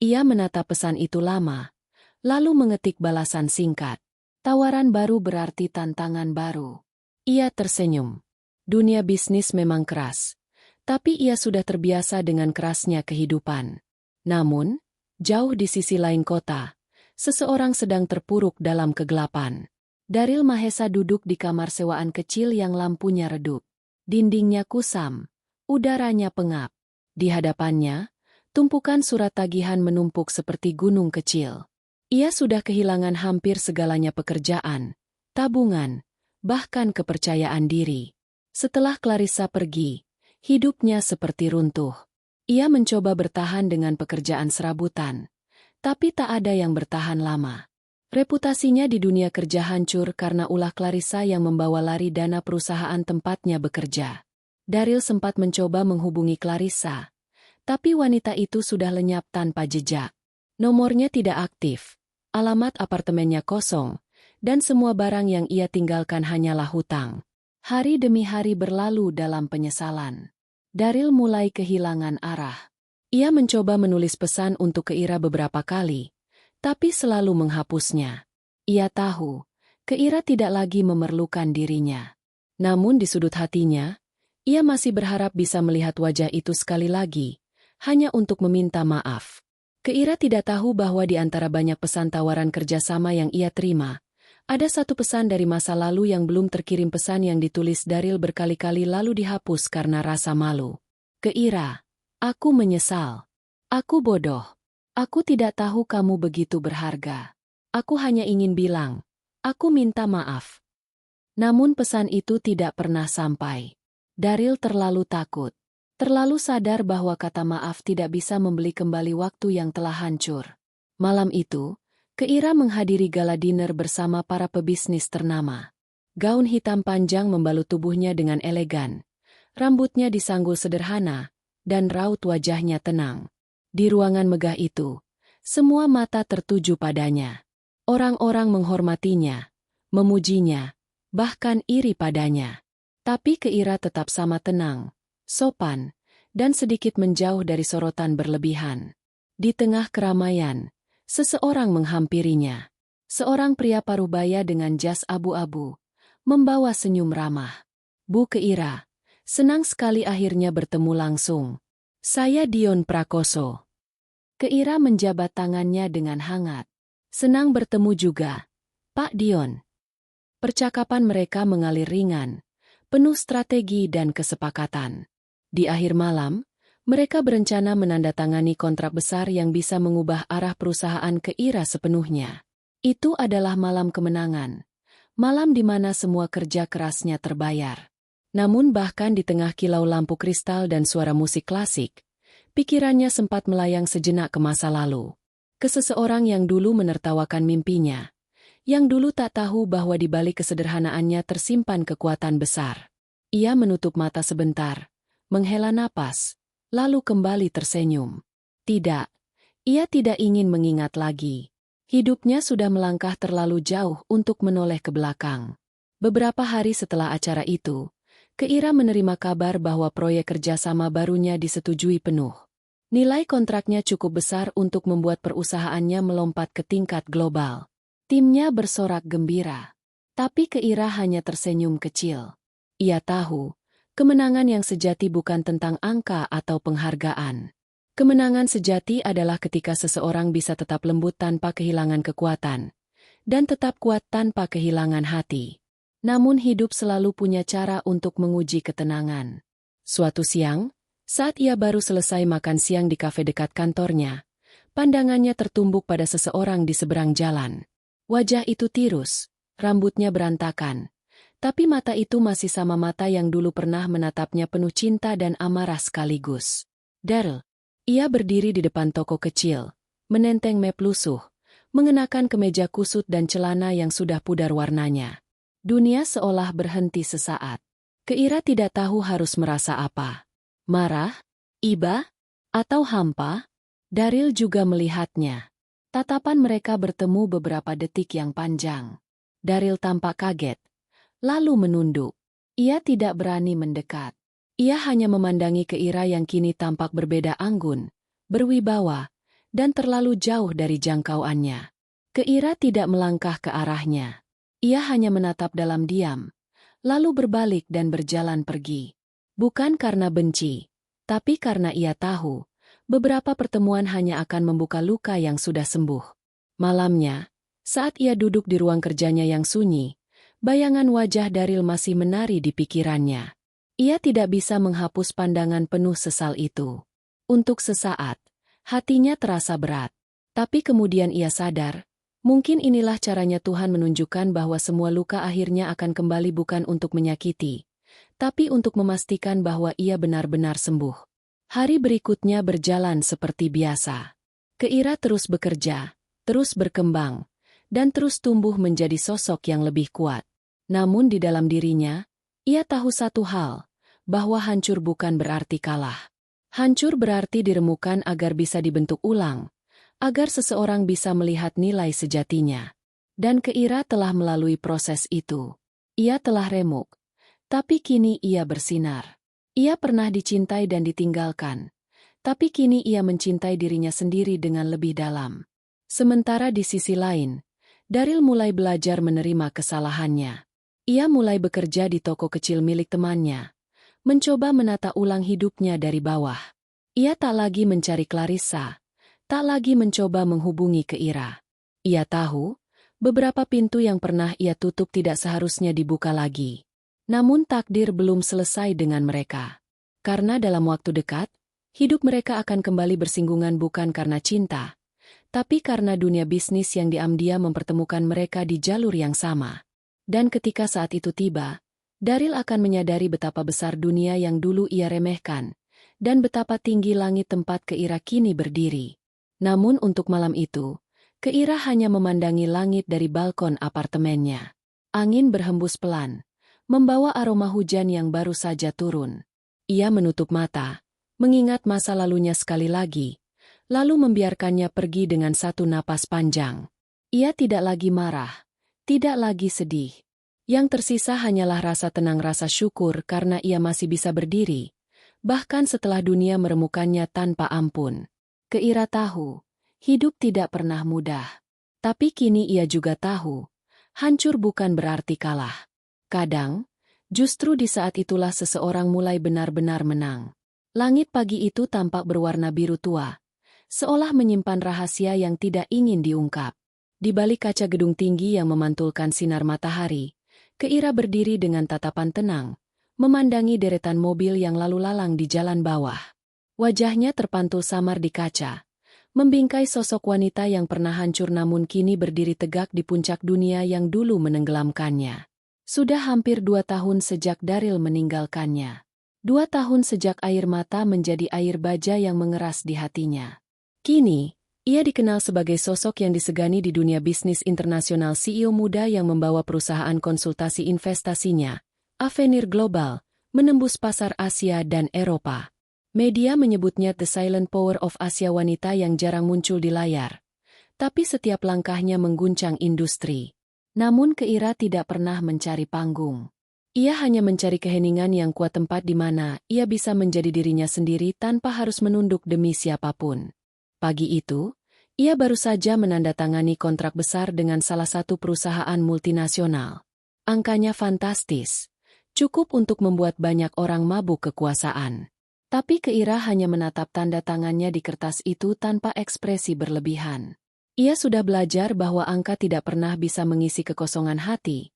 S1: Ia menatap pesan itu lama, lalu mengetik balasan singkat. Tawaran baru berarti tantangan baru. Ia tersenyum. Dunia bisnis memang keras, tapi ia sudah terbiasa dengan kerasnya kehidupan. Namun, jauh di sisi lain kota, seseorang sedang terpuruk dalam kegelapan. Daryl Mahesa duduk di kamar sewaan kecil yang lampunya redup. Dindingnya kusam, udaranya pengap. Di hadapannya, tumpukan surat tagihan menumpuk seperti gunung kecil. Ia sudah kehilangan hampir segalanya, pekerjaan, tabungan, bahkan kepercayaan diri. Setelah Clarissa pergi, hidupnya seperti runtuh. Ia mencoba bertahan dengan pekerjaan serabutan, tapi tak ada yang bertahan lama. Reputasinya di dunia kerja hancur karena ulah Clarissa yang membawa lari dana perusahaan tempatnya bekerja. Daryl sempat mencoba menghubungi Clarissa, tapi wanita itu sudah lenyap tanpa jejak. Nomornya tidak aktif, alamat apartemennya kosong, dan semua barang yang ia tinggalkan hanyalah hutang. Hari demi hari berlalu dalam penyesalan. Daryl mulai kehilangan arah. Ia mencoba menulis pesan untuk Keira beberapa kali, tapi selalu menghapusnya. Ia tahu, Keira tidak lagi memerlukan dirinya. Namun di sudut hatinya, ia masih berharap bisa melihat wajah itu sekali lagi, hanya untuk meminta maaf. Keira tidak tahu bahwa di antara banyak pesan tawaran kerjasama yang ia terima, ada satu pesan dari masa lalu yang belum terkirim, pesan yang ditulis Daryl berkali-kali lalu dihapus karena rasa malu. Keira, aku menyesal. Aku bodoh. Aku tidak tahu kamu begitu berharga. Aku hanya ingin bilang, aku minta maaf. Namun pesan itu tidak pernah sampai. Daryl terlalu takut. Terlalu sadar bahwa kata maaf tidak bisa membeli kembali waktu yang telah hancur. Malam itu, Keira menghadiri gala dinner bersama para pebisnis ternama. Gaun hitam panjang membalut tubuhnya dengan elegan. Rambutnya disanggul sederhana, dan raut wajahnya tenang. Di ruangan megah itu, semua mata tertuju padanya. Orang-orang menghormatinya, memujinya, bahkan iri padanya. Tapi Keira tetap sama tenang, sopan, dan sedikit menjauh dari sorotan berlebihan. Di tengah keramaian, seseorang menghampirinya. Seorang pria parubaya dengan jas abu-abu, membawa senyum ramah. "Bu Keira, senang sekali akhirnya bertemu langsung. Saya Dion Prakoso." Keira menjabat tangannya dengan hangat. "Senang bertemu juga, Pak Dion." Percakapan mereka mengalir ringan, penuh strategi dan kesepakatan. Di akhir malam, mereka berencana menandatangani kontrak besar yang bisa mengubah arah perusahaan Keira sepenuhnya. Itu adalah malam kemenangan, malam di mana semua kerja kerasnya terbayar. Namun bahkan di tengah kilau lampu kristal dan suara musik klasik, pikirannya sempat melayang sejenak ke masa lalu. Ke seseorang yang dulu menertawakan mimpinya, yang dulu tak tahu bahwa di balik kesederhanaannya tersimpan kekuatan besar. Ia menutup mata sebentar, menghela napas, lalu kembali tersenyum. Tidak, ia tidak ingin mengingat lagi. Hidupnya sudah melangkah terlalu jauh untuk menoleh ke belakang. Beberapa hari setelah acara itu, Keira menerima kabar bahwa proyek kerjasama barunya disetujui penuh. Nilai kontraknya cukup besar untuk membuat perusahaannya melompat ke tingkat global. Timnya bersorak gembira. Tapi Keira hanya tersenyum kecil. Ia tahu, kemenangan yang sejati bukan tentang angka atau penghargaan. Kemenangan sejati adalah ketika seseorang bisa tetap lembut tanpa kehilangan kekuatan, dan tetap kuat tanpa kehilangan hati. Namun hidup selalu punya cara untuk menguji ketenangan. Suatu siang, saat ia baru selesai makan siang di kafe dekat kantornya, pandangannya tertumbuk pada seseorang di seberang jalan. Wajah itu tirus, rambutnya berantakan, tapi mata itu masih sama mata yang dulu pernah menatapnya penuh cinta dan amarah sekaligus. Daryl. Ia berdiri di depan toko kecil, menenteng map lusuh, mengenakan kemeja kusut dan celana yang sudah pudar warnanya. Dunia seolah berhenti sesaat. Keira tidak tahu harus merasa apa. Marah? Iba? Atau hampa? Daryl juga melihatnya. Tatapan mereka bertemu beberapa detik yang panjang. Daryl tampak kaget, lalu menunduk. Ia tidak berani mendekat. Ia hanya memandangi Keira yang kini tampak berbeda anggun, berwibawa, dan terlalu jauh dari jangkauannya. Keira tidak melangkah ke arahnya. Ia hanya menatap dalam diam, lalu berbalik dan berjalan pergi. Bukan karena benci, tapi karena ia tahu, beberapa pertemuan hanya akan membuka luka yang sudah sembuh. Malamnya, saat ia duduk di ruang kerjanya yang sunyi, bayangan wajah Daryl masih menari di pikirannya. Ia tidak bisa menghapus pandangan penuh sesal itu. Untuk sesaat, hatinya terasa berat. Tapi kemudian ia sadar, mungkin inilah caranya Tuhan menunjukkan bahwa semua luka akhirnya akan kembali bukan untuk menyakiti, tapi untuk memastikan bahwa ia benar-benar sembuh. Hari berikutnya berjalan seperti biasa. Keira terus bekerja, terus berkembang, dan terus tumbuh menjadi sosok yang lebih kuat. Namun di dalam dirinya, ia tahu satu hal, bahwa hancur bukan berarti kalah. Hancur berarti diremukan agar bisa dibentuk ulang, agar seseorang bisa melihat nilai sejatinya. Dan Keira telah melalui proses itu. Ia telah remuk, tapi kini ia bersinar. Ia pernah dicintai dan ditinggalkan, tapi kini ia mencintai dirinya sendiri dengan lebih dalam. Sementara di sisi lain, Daryl mulai belajar menerima kesalahannya. Ia mulai bekerja di toko kecil milik temannya, mencoba menata ulang hidupnya dari bawah. Ia tak lagi mencari Clarissa, tak lagi mencoba menghubungi Keira. Ia tahu, beberapa pintu yang pernah ia tutup tidak seharusnya dibuka lagi. Namun takdir belum selesai dengan mereka. Karena dalam waktu dekat, hidup mereka akan kembali bersinggungan bukan karena cinta, tapi karena dunia bisnis yang diam-diam mempertemukan mereka di jalur yang sama. Dan ketika saat itu tiba, Daryl akan menyadari betapa besar dunia yang dulu ia remehkan, dan betapa tinggi langit tempat Keira kini berdiri. Namun untuk malam itu, Keira hanya memandangi langit dari balkon apartemennya. Angin berhembus pelan, membawa aroma hujan yang baru saja turun. Ia menutup mata, mengingat masa lalunya sekali lagi, lalu membiarkannya pergi dengan satu napas panjang. Ia tidak lagi marah, Tidak lagi sedih. Yang tersisa hanyalah rasa tenang, rasa syukur karena ia masih bisa berdiri, bahkan setelah dunia meremukannya tanpa ampun. Keira tahu, hidup tidak pernah mudah. Tapi kini ia juga tahu, hancur bukan berarti kalah. Kadang, justru di saat itulah seseorang mulai benar-benar menang. Langit pagi itu tampak berwarna biru tua, seolah menyimpan rahasia yang tidak ingin diungkap. Di balik kaca gedung tinggi yang memantulkan sinar matahari, Keira berdiri dengan tatapan tenang, memandangi deretan mobil yang lalu lalang di jalan bawah. Wajahnya terpantul samar di kaca, membingkai sosok wanita yang pernah hancur namun kini berdiri tegak di puncak dunia yang dulu menenggelamkannya. Sudah hampir 2 tahun sejak Daryl meninggalkannya. 2 tahun sejak air mata menjadi air baja yang mengeras di hatinya. Kini, ia dikenal sebagai sosok yang disegani di dunia bisnis internasional, CEO muda yang membawa perusahaan konsultasi investasinya, Avenir Global, menembus pasar Asia dan Eropa. Media menyebutnya The Silent Power of Asia, wanita yang jarang muncul di layar. Tapi setiap langkahnya mengguncang industri. Namun Keira tidak pernah mencari panggung. Ia hanya mencari keheningan yang kuat, tempat di mana ia bisa menjadi dirinya sendiri tanpa harus menunduk demi siapapun. Pagi itu, ia baru saja menandatangani kontrak besar dengan salah satu perusahaan multinasional. Angkanya fantastis, cukup untuk membuat banyak orang mabuk kekuasaan. Tapi Keira hanya menatap tanda tangannya di kertas itu tanpa ekspresi berlebihan. Ia sudah belajar bahwa angka tidak pernah bisa mengisi kekosongan hati,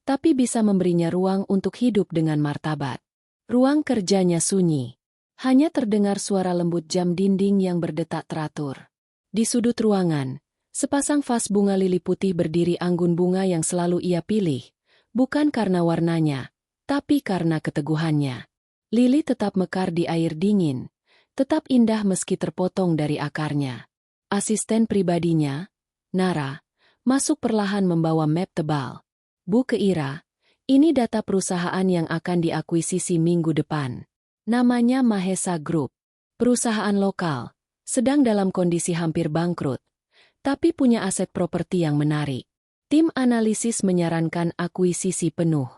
S1: tapi bisa memberinya ruang untuk hidup dengan martabat. Ruang kerjanya sunyi. Hanya terdengar suara lembut jam dinding yang berdetak teratur. Di sudut ruangan, sepasang vas bunga lili putih berdiri, anggun bunga yang selalu ia pilih, bukan karena warnanya, tapi karena keteguhannya. Lili tetap mekar di air dingin, tetap indah meski terpotong dari akarnya. Asisten pribadinya, Nara, masuk perlahan membawa map tebal. Bu Keira, ini data perusahaan yang akan diakuisisi minggu depan. Namanya Mahesa Group. Perusahaan lokal, sedang dalam kondisi hampir bangkrut, tapi punya aset properti yang menarik. Tim analisis menyarankan akuisisi penuh.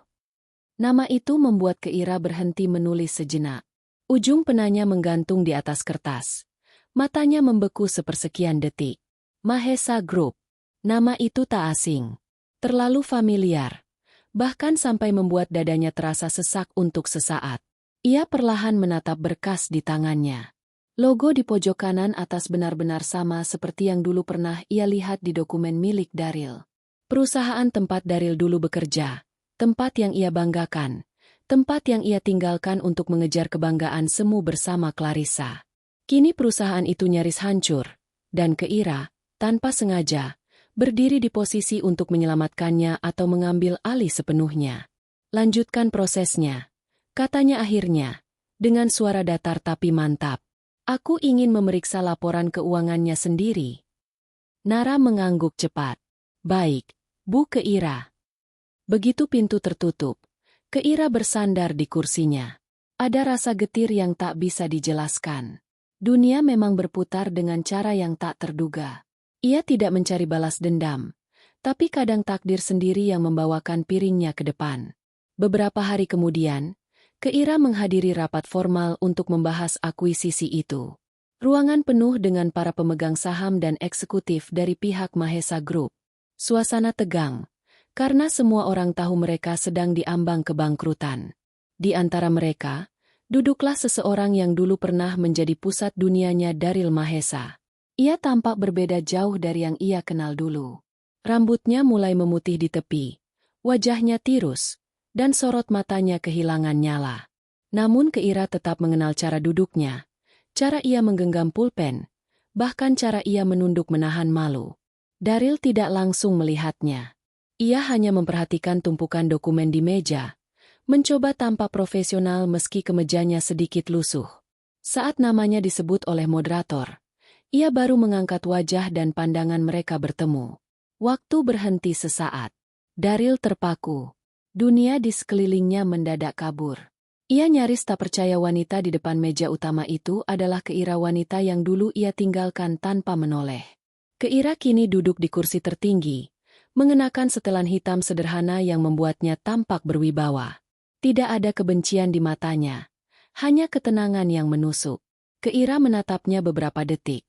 S1: Nama itu membuat Keira berhenti menulis sejenak. Ujung penanya menggantung di atas kertas. Matanya membeku sepersekian detik. Mahesa Group. Nama itu tak asing. Terlalu familiar. Bahkan sampai membuat dadanya terasa sesak untuk sesaat. Ia perlahan menatap berkas di tangannya. Logo di pojok kanan atas benar-benar sama seperti yang dulu pernah ia lihat di dokumen milik Daryl. Perusahaan tempat Daryl dulu bekerja, tempat yang ia banggakan, tempat yang ia tinggalkan untuk mengejar kebanggaan semu bersama Clarissa. Kini perusahaan itu nyaris hancur, dan Keira, tanpa sengaja, berdiri di posisi untuk menyelamatkannya atau mengambil alih sepenuhnya. Lanjutkan prosesnya, katanya akhirnya, dengan suara datar tapi mantap. Aku ingin memeriksa laporan keuangannya sendiri. Nara mengangguk cepat. Baik, Bu Keira. Begitu pintu tertutup, Keira bersandar di kursinya. Ada rasa getir yang tak bisa dijelaskan. Dunia memang berputar dengan cara yang tak terduga. Ia tidak mencari balas dendam, tapi kadang takdir sendiri yang membawakan piringnya ke depan. Beberapa hari kemudian, Keira menghadiri rapat formal untuk membahas akuisisi itu. Ruangan penuh dengan para pemegang saham dan eksekutif dari pihak Mahesa Group. Suasana tegang, karena semua orang tahu mereka sedang diambang kebangkrutan. Di antara mereka, duduklah seseorang yang dulu pernah menjadi pusat dunianya, Daryl Mahesa. Ia tampak berbeda jauh dari yang ia kenal dulu. Rambutnya mulai memutih di tepi, wajahnya tirus, dan sorot matanya kehilangan nyala. Namun Keira tetap mengenal cara duduknya, cara ia menggenggam pulpen, bahkan cara ia menunduk menahan malu. Daryl tidak langsung melihatnya. Ia hanya memperhatikan tumpukan dokumen di meja, mencoba tampak profesional meski kemejanya sedikit lusuh. Saat namanya disebut oleh moderator, ia baru mengangkat wajah dan pandangan mereka bertemu. Waktu berhenti sesaat. Daryl terpaku. Dunia di sekelilingnya mendadak kabur. Ia nyaris tak percaya wanita di depan meja utama itu adalah Keira, wanita yang dulu ia tinggalkan tanpa menoleh. Keira kini duduk di kursi tertinggi, mengenakan setelan hitam sederhana yang membuatnya tampak berwibawa. Tidak ada kebencian di matanya, hanya ketenangan yang menusuk. Keira menatapnya beberapa detik,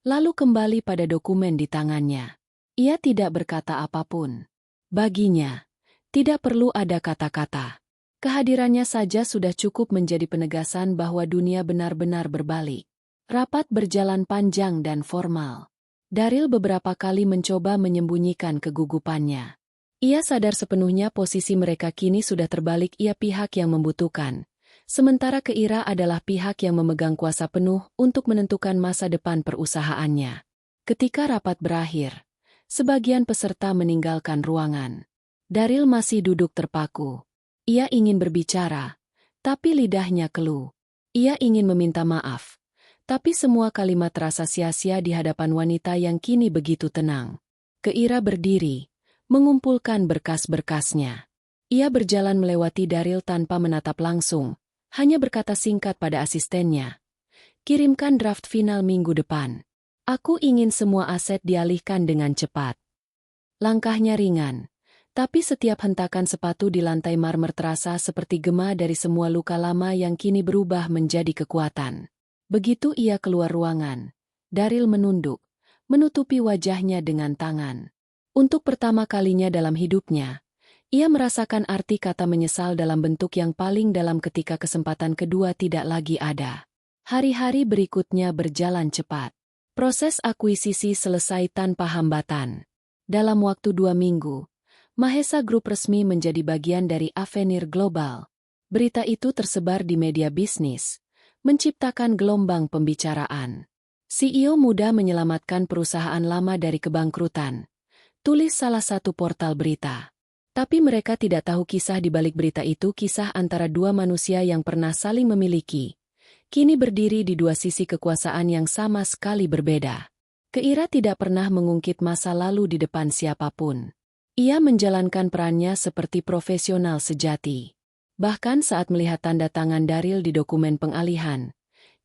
S1: lalu kembali pada dokumen di tangannya. Ia tidak berkata apapun. Baginya, tidak perlu ada kata-kata. Kehadirannya saja sudah cukup menjadi penegasan bahwa dunia benar-benar berbalik. Rapat berjalan panjang dan formal. Daryl beberapa kali mencoba menyembunyikan kegugupannya. Ia sadar sepenuhnya posisi mereka kini sudah terbalik, ia pihak yang membutuhkan. Sementara Keira adalah pihak yang memegang kuasa penuh untuk menentukan masa depan perusahaannya. Ketika rapat berakhir, sebagian peserta meninggalkan ruangan. Daryl masih duduk terpaku. Ia ingin berbicara, tapi lidahnya keluh. Ia ingin meminta maaf. Tapi semua kalimat terasa sia-sia di hadapan wanita yang kini begitu tenang. Keira berdiri, mengumpulkan berkas-berkasnya. Ia berjalan melewati Daryl tanpa menatap langsung, hanya berkata singkat pada asistennya. Kirimkan draft final minggu depan. Aku ingin semua aset dialihkan dengan cepat. Langkahnya ringan, tapi setiap hentakan sepatu di lantai marmer terasa seperti gema dari semua luka lama yang kini berubah menjadi kekuatan. Begitu ia keluar ruangan, Daryl menunduk, menutupi wajahnya dengan tangan. Untuk pertama kalinya dalam hidupnya, ia merasakan arti kata menyesal dalam bentuk yang paling dalam ketika kesempatan kedua tidak lagi ada. Hari-hari berikutnya berjalan cepat. Proses akuisisi selesai tanpa hambatan. Dalam waktu 2 minggu, Mahesa Group resmi menjadi bagian dari Avenir Global. Berita itu tersebar di media bisnis, menciptakan gelombang pembicaraan. CEO muda menyelamatkan perusahaan lama dari kebangkrutan, tulis salah satu portal berita. Tapi mereka tidak tahu kisah di balik berita itu, kisah antara dua manusia yang pernah saling memiliki, kini berdiri di dua sisi kekuasaan yang sama sekali berbeda. Keira tidak pernah mengungkit masa lalu di depan siapapun. Ia menjalankan perannya seperti profesional sejati. Bahkan saat melihat tanda tangan Daryl di dokumen pengalihan,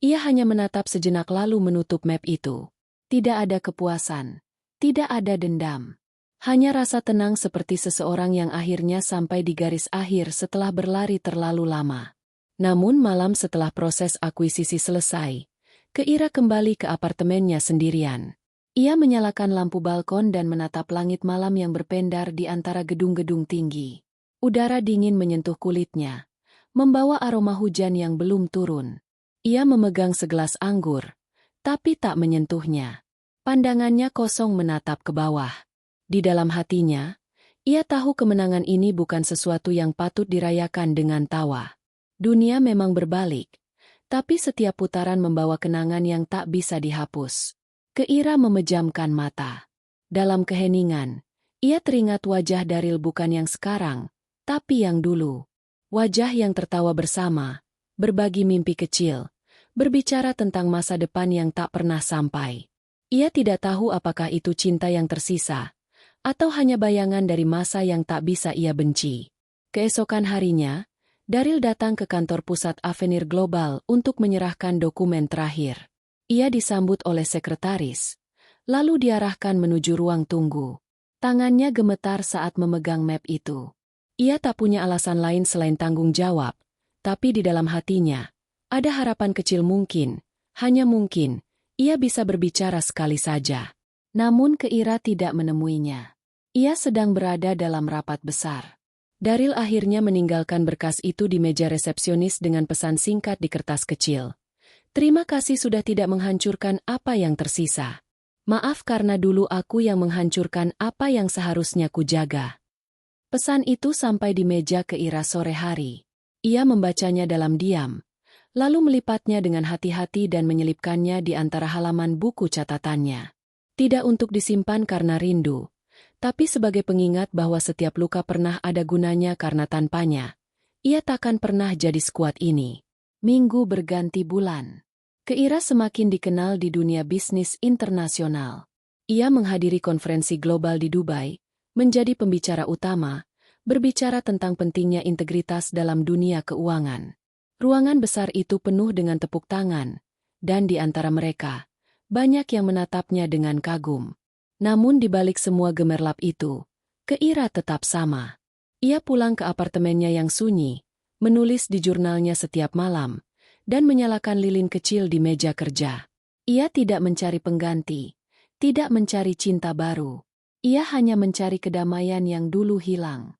S1: ia hanya menatap sejenak lalu menutup map itu. Tidak ada kepuasan, tidak ada dendam. Hanya rasa tenang seperti seseorang yang akhirnya sampai di garis akhir setelah berlari terlalu lama. Namun malam setelah proses akuisisi selesai, Keira kembali ke apartemennya sendirian. Ia menyalakan lampu balkon dan menatap langit malam yang berpendar di antara gedung-gedung tinggi. Udara dingin menyentuh kulitnya, membawa aroma hujan yang belum turun. Ia memegang segelas anggur, tapi tak menyentuhnya. Pandangannya kosong menatap ke bawah. Di dalam hatinya, ia tahu kemenangan ini bukan sesuatu yang patut dirayakan dengan tawa. Dunia memang berbalik, tapi setiap putaran membawa kenangan yang tak bisa dihapus. Keira memejamkan mata. Dalam keheningan, ia teringat wajah Daryl bukan yang sekarang, tapi yang dulu. Wajah yang tertawa bersama, berbagi mimpi kecil, berbicara tentang masa depan yang tak pernah sampai. Ia tidak tahu apakah itu cinta yang tersisa, atau hanya bayangan dari masa yang tak bisa ia benci. Keesokan harinya, Daryl datang ke kantor pusat Avenir Global untuk menyerahkan dokumen terakhir. Ia disambut oleh sekretaris, lalu diarahkan menuju ruang tunggu. Tangannya gemetar saat memegang map itu. Ia tak punya alasan lain selain tanggung jawab, tapi di dalam hatinya, ada harapan kecil mungkin, hanya mungkin, ia bisa berbicara sekali saja. Namun Keira tidak menemuinya. Ia sedang berada dalam rapat besar. Daryl akhirnya meninggalkan berkas itu di meja resepsionis dengan pesan singkat di kertas kecil. Terima kasih sudah tidak menghancurkan apa yang tersisa. Maaf karena dulu aku yang menghancurkan apa yang seharusnya kujaga. Pesan itu sampai di meja Keira sore hari. Ia membacanya dalam diam, lalu melipatnya dengan hati-hati dan menyelipkannya di antara halaman buku catatannya. Tidak untuk disimpan karena rindu, tapi sebagai pengingat bahwa setiap luka pernah ada gunanya karena tanpanya, ia takkan pernah jadi sekuat ini. Minggu berganti bulan. Keira semakin dikenal di dunia bisnis internasional. Ia menghadiri konferensi global di Dubai, menjadi pembicara utama, berbicara tentang pentingnya integritas dalam dunia keuangan. Ruangan besar itu penuh dengan tepuk tangan, dan di antara mereka, banyak yang menatapnya dengan kagum. Namun di balik semua gemerlap itu, Keira tetap sama. Ia pulang ke apartemennya yang sunyi, menulis di jurnalnya setiap malam, dan menyalakan lilin kecil di meja kerja. Ia tidak mencari pengganti, tidak mencari cinta baru. Ia hanya mencari kedamaian yang dulu hilang.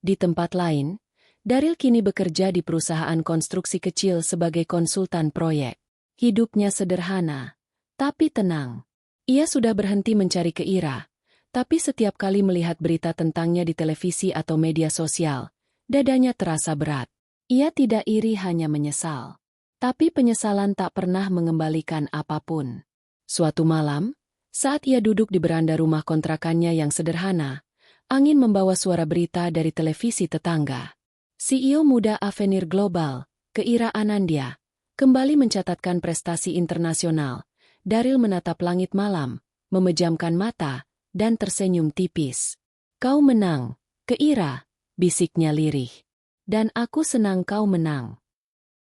S1: Di tempat lain, Daryl kini bekerja di perusahaan konstruksi kecil sebagai konsultan proyek. Hidupnya sederhana, tapi tenang. Ia sudah berhenti mencari Keira, tapi setiap kali melihat berita tentangnya di televisi atau media sosial, dadanya terasa berat. Ia tidak iri, hanya menyesal. Tapi penyesalan tak pernah mengembalikan apapun. Suatu malam, saat ia duduk di beranda rumah kontrakannya yang sederhana, angin membawa suara berita dari televisi tetangga. CEO muda Avenir Global, Keira Anandia, kembali mencatatkan prestasi internasional. Daryl menatap langit malam, memejamkan mata, dan tersenyum tipis. "Kau menang, Keira," bisiknya lirih. "Dan aku senang kau menang."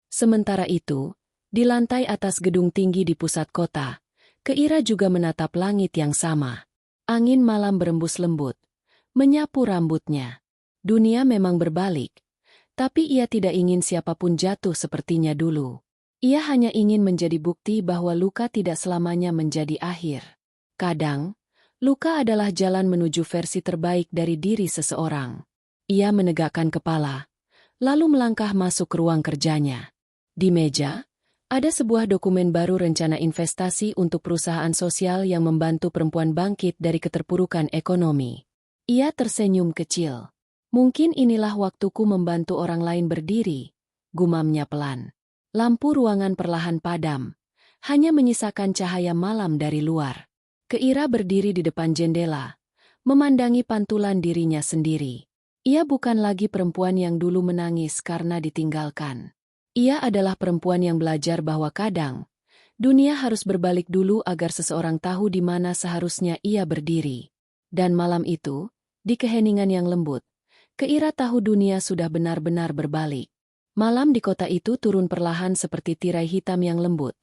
S1: Sementara itu, di lantai atas gedung tinggi di pusat kota, Keira juga menatap langit yang sama. Angin malam berembus lembut, menyapu rambutnya. Dunia memang berbalik, tapi ia tidak ingin siapapun jatuh sepertinya dulu. Ia hanya ingin menjadi bukti bahwa luka tidak selamanya menjadi akhir. Kadang, luka adalah jalan menuju versi terbaik dari diri seseorang. Ia menegakkan kepala, lalu melangkah masuk ke ruang kerjanya. Di meja, ada sebuah dokumen baru, rencana investasi untuk perusahaan sosial yang membantu perempuan bangkit dari keterpurukan ekonomi. Ia tersenyum kecil. "Mungkin inilah waktuku membantu orang lain berdiri," gumamnya pelan. Lampu ruangan perlahan padam, hanya menyisakan cahaya malam dari luar. Keira berdiri di depan jendela, memandangi pantulan dirinya sendiri. Ia bukan lagi perempuan yang dulu menangis karena ditinggalkan. Ia adalah perempuan yang belajar bahwa kadang, dunia harus berbalik dulu agar seseorang tahu di mana seharusnya ia berdiri. Dan malam itu, di keheningan yang lembut, Keira tahu dunia sudah benar-benar berbalik. Malam di kota itu turun perlahan seperti tirai hitam yang lembut,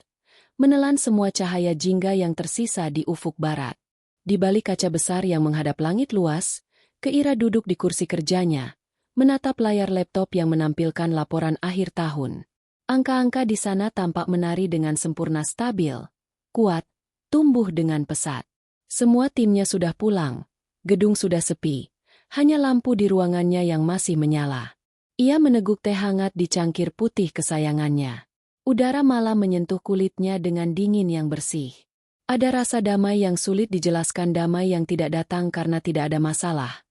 S1: menelan semua cahaya jingga yang tersisa di ufuk barat. Di balik kaca besar yang menghadap langit luas, Keira duduk di kursi kerjanya, menatap layar laptop yang menampilkan laporan akhir tahun. Angka-angka di sana tampak menari dengan sempurna, stabil, kuat, tumbuh dengan pesat. Semua timnya sudah pulang, gedung sudah sepi, hanya lampu di ruangannya yang masih menyala. Ia meneguk teh hangat di cangkir putih kesayangannya. Udara malam menyentuh kulitnya dengan dingin yang bersih. Ada rasa damai yang sulit dijelaskan, damai yang tidak datang karena tidak ada masalah,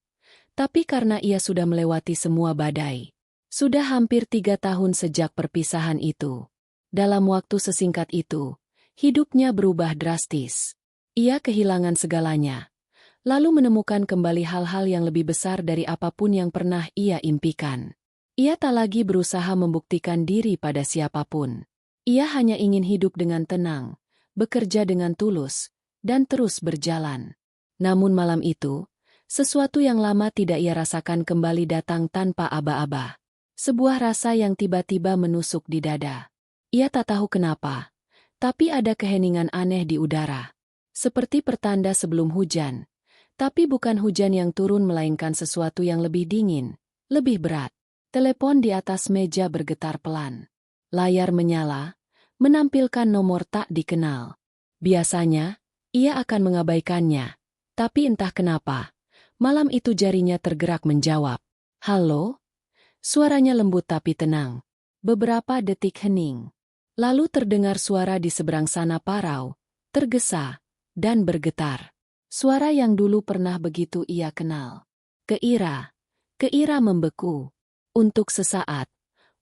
S1: tapi karena ia sudah melewati semua badai. Sudah hampir 3 tahun sejak perpisahan itu. Dalam waktu sesingkat itu, hidupnya berubah drastis. Ia kehilangan segalanya, lalu menemukan kembali hal-hal yang lebih besar dari apapun yang pernah ia impikan. Ia tak lagi berusaha membuktikan diri pada siapapun. Ia hanya ingin hidup dengan tenang, bekerja dengan tulus, dan terus berjalan. Namun malam itu, sesuatu yang lama tidak ia rasakan kembali datang tanpa aba-aba. Sebuah rasa yang tiba-tiba menusuk di dada. Ia tak tahu kenapa, tapi ada keheningan aneh di udara. Seperti pertanda sebelum hujan. Tapi bukan hujan yang turun, melainkan sesuatu yang lebih dingin, lebih berat. Telepon di atas meja bergetar pelan. Layar menyala, menampilkan nomor tak dikenal. Biasanya, ia akan mengabaikannya. Tapi entah kenapa, malam itu jarinya tergerak menjawab. "Halo?" Suaranya lembut tapi tenang. Beberapa detik hening. Lalu terdengar suara di seberang sana, parau, tergesa, dan bergetar. Suara yang dulu pernah begitu ia kenal. Keira. Keira membeku. Untuk sesaat,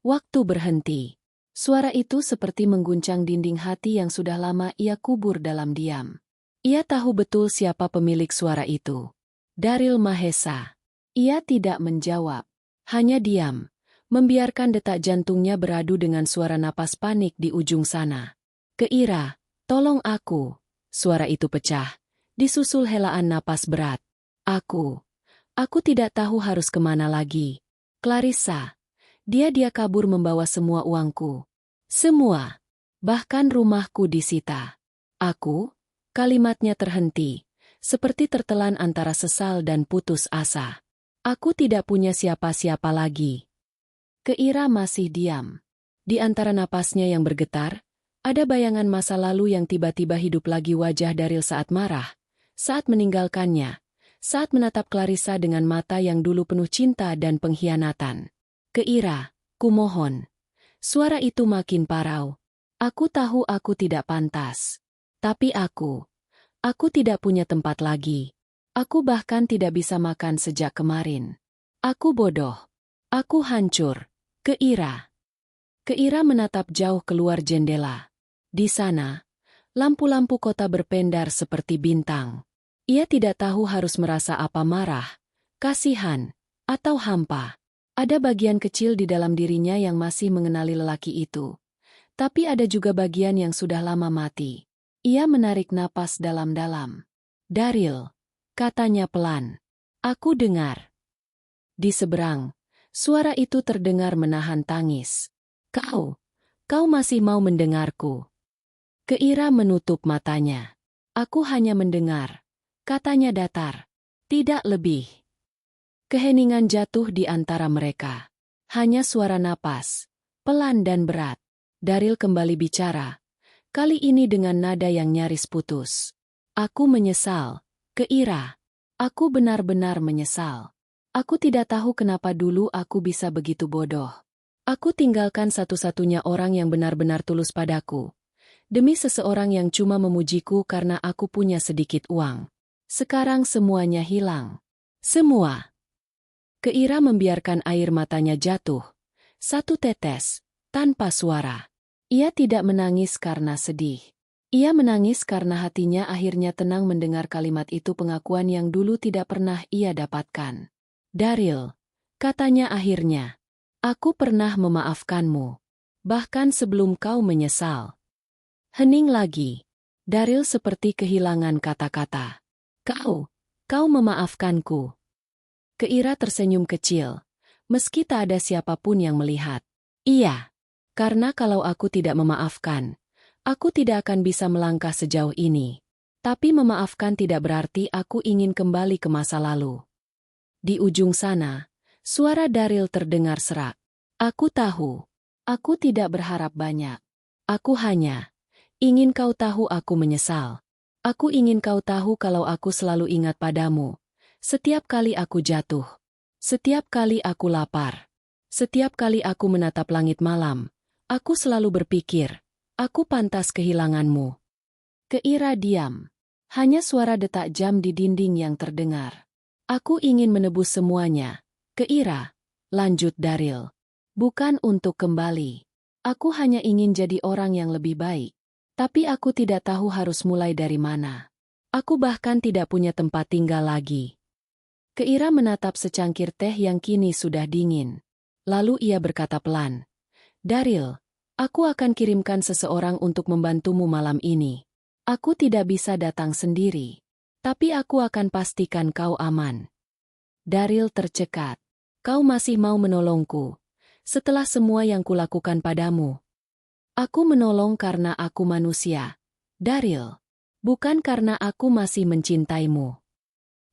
S1: waktu berhenti. Suara itu seperti mengguncang dinding hati yang sudah lama ia kubur dalam diam. Ia tahu betul siapa pemilik suara itu. Daryl Mahesa. Ia tidak menjawab. Hanya diam, membiarkan detak jantungnya beradu dengan suara napas panik di ujung sana. "Keira, tolong aku." Suara itu pecah, disusul helaan napas berat. Aku tidak tahu harus kemana lagi. Clarissa. Dia kabur membawa semua uangku. Semua. Bahkan rumahku disita. Kalimatnya terhenti, seperti tertelan antara sesal dan putus asa. Aku tidak punya siapa-siapa lagi. Keira masih diam. Di antara napasnya yang bergetar, ada bayangan masa lalu yang tiba-tiba hidup lagi wajah Daryl saat marah, saat meninggalkannya, saat menatap Clarissa dengan mata yang dulu penuh cinta dan pengkhianatan. Keira, kumohon. Suara itu makin parau. Aku tahu aku tidak pantas. Tapi aku tidak punya tempat lagi. Aku bahkan tidak bisa makan sejak kemarin. Aku bodoh. Aku hancur. Keira. Keira menatap jauh keluar jendela. Di sana, lampu-lampu kota berpendar seperti bintang. Ia tidak tahu harus merasa apa marah, kasihan, atau hampa. Ada bagian kecil di dalam dirinya yang masih mengenali lelaki itu. Tapi ada juga bagian yang sudah lama mati. Ia menarik napas dalam-dalam. Daryl, katanya pelan. Aku dengar. Di seberang, suara itu terdengar menahan tangis. Kau masih mau mendengarku? Keira menutup matanya. Aku hanya mendengar, katanya datar. Tidak lebih. Keheningan jatuh di antara mereka. Hanya suara napas, pelan dan berat. Daryl kembali bicara, kali ini dengan nada yang nyaris putus. Aku menyesal, Keira. Aku benar-benar menyesal. Aku tidak tahu kenapa dulu aku bisa begitu bodoh. Aku tinggalkan satu-satunya orang yang benar-benar tulus padaku. Demi seseorang yang cuma memujiku karena aku punya sedikit uang. Sekarang semuanya hilang. Semua. Keira membiarkan air matanya jatuh. Satu tetes, tanpa suara. Ia tidak menangis karena sedih. Ia menangis karena hatinya akhirnya tenang mendengar kalimat itu, pengakuan yang dulu tidak pernah ia dapatkan. Daryl, katanya akhirnya. Aku pernah memaafkanmu. Bahkan sebelum kau menyesal. Hening lagi. Daryl seperti kehilangan kata-kata. Kau memaafkanku. Keira tersenyum kecil. Meski tak ada siapapun yang melihat. Iya. Karena kalau aku tidak memaafkan, aku tidak akan bisa melangkah sejauh ini. Tapi memaafkan tidak berarti aku ingin kembali ke masa lalu. Di ujung sana, suara Daryl terdengar serak. Aku tahu. Aku tidak berharap banyak. Aku hanya ingin kau tahu aku menyesal. Aku ingin kau tahu kalau aku selalu ingat padamu. Setiap kali aku jatuh. Setiap kali aku lapar. Setiap kali aku menatap langit malam. Aku selalu berpikir, aku pantas kehilanganmu. Keira diam. Hanya suara detak jam di dinding yang terdengar. Aku ingin menebus semuanya. Keira, lanjut Daryl. Bukan untuk kembali. Aku hanya ingin jadi orang yang lebih baik. Tapi aku tidak tahu harus mulai dari mana. Aku bahkan tidak punya tempat tinggal lagi. Keira menatap secangkir teh yang kini sudah dingin. Lalu ia berkata pelan. Daryl, aku akan kirimkan seseorang untuk membantumu malam ini. Aku tidak bisa datang sendiri. Tapi aku akan pastikan kau aman. Daryl tercekat. Kau masih mau menolongku. Setelah semua yang kulakukan padamu. Aku menolong karena aku manusia. Daryl. Bukan karena aku masih mencintaimu.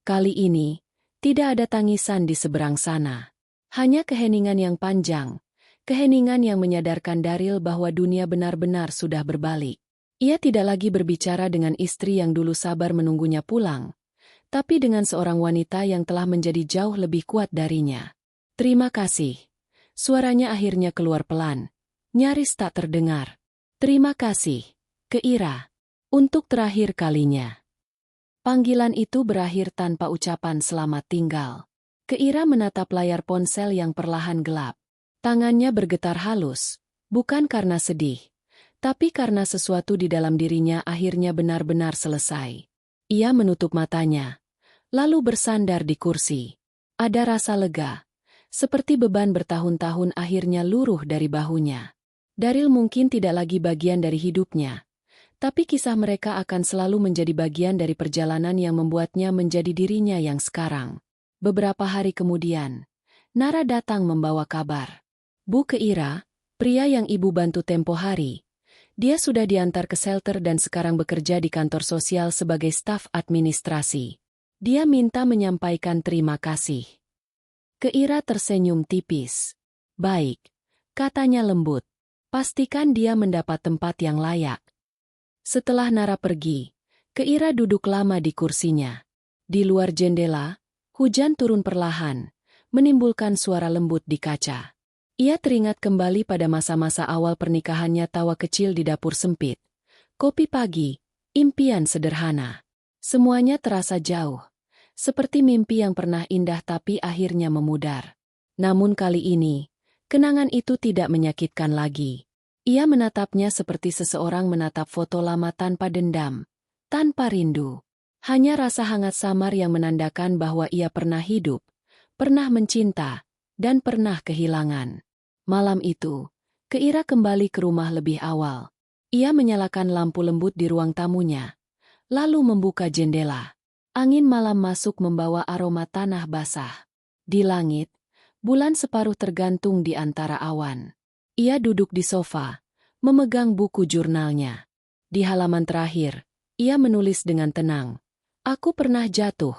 S1: Kali ini, tidak ada tangisan di seberang sana. Hanya keheningan yang panjang. Keheningan yang menyadarkan Daryl bahwa dunia benar-benar sudah berbalik. Ia tidak lagi berbicara dengan istri yang dulu sabar menunggunya pulang. Tapi dengan seorang wanita yang telah menjadi jauh lebih kuat darinya. Terima kasih. Suaranya akhirnya keluar pelan. Nyaris tak terdengar. Terima kasih, Keira. Untuk terakhir kalinya. Panggilan itu berakhir tanpa ucapan selamat tinggal. Keira menatap layar ponsel yang perlahan gelap. Tangannya bergetar halus. Bukan karena sedih. Tapi karena sesuatu di dalam dirinya akhirnya benar-benar selesai. Ia menutup matanya. Lalu bersandar di kursi. Ada rasa lega. Seperti beban bertahun-tahun akhirnya luruh dari bahunya. Daryl mungkin tidak lagi bagian dari hidupnya. Tapi kisah mereka akan selalu menjadi bagian dari perjalanan yang membuatnya menjadi dirinya yang sekarang. Beberapa hari kemudian, Nara datang membawa kabar. Bu Keira, pria yang ibu bantu tempo hari. Dia sudah diantar ke shelter dan sekarang bekerja di kantor sosial sebagai staf administrasi. Dia minta menyampaikan terima kasih. Keira tersenyum tipis. Baik, katanya lembut. Pastikan dia mendapat tempat yang layak. Setelah Nara pergi, Keira duduk lama di kursinya. Di luar jendela, hujan turun perlahan, menimbulkan suara lembut di kaca. Ia teringat kembali pada masa-masa awal pernikahannya, tawa kecil di dapur sempit. Kopi pagi, impian sederhana. Semuanya terasa jauh. Seperti mimpi yang pernah indah tapi akhirnya memudar. Namun kali ini, kenangan itu tidak menyakitkan lagi. Ia menatapnya seperti seseorang menatap foto lama tanpa dendam, tanpa rindu. Hanya rasa hangat samar yang menandakan bahwa ia pernah hidup, pernah mencinta, dan pernah kehilangan. Malam itu, Keira kembali ke rumah lebih awal. Ia menyalakan lampu lembut di ruang tamunya, lalu membuka jendela. Angin malam masuk membawa aroma tanah basah. Di langit, bulan separuh tergantung di antara awan. Ia duduk di sofa, memegang buku jurnalnya. Di halaman terakhir, ia menulis dengan tenang. Aku pernah jatuh,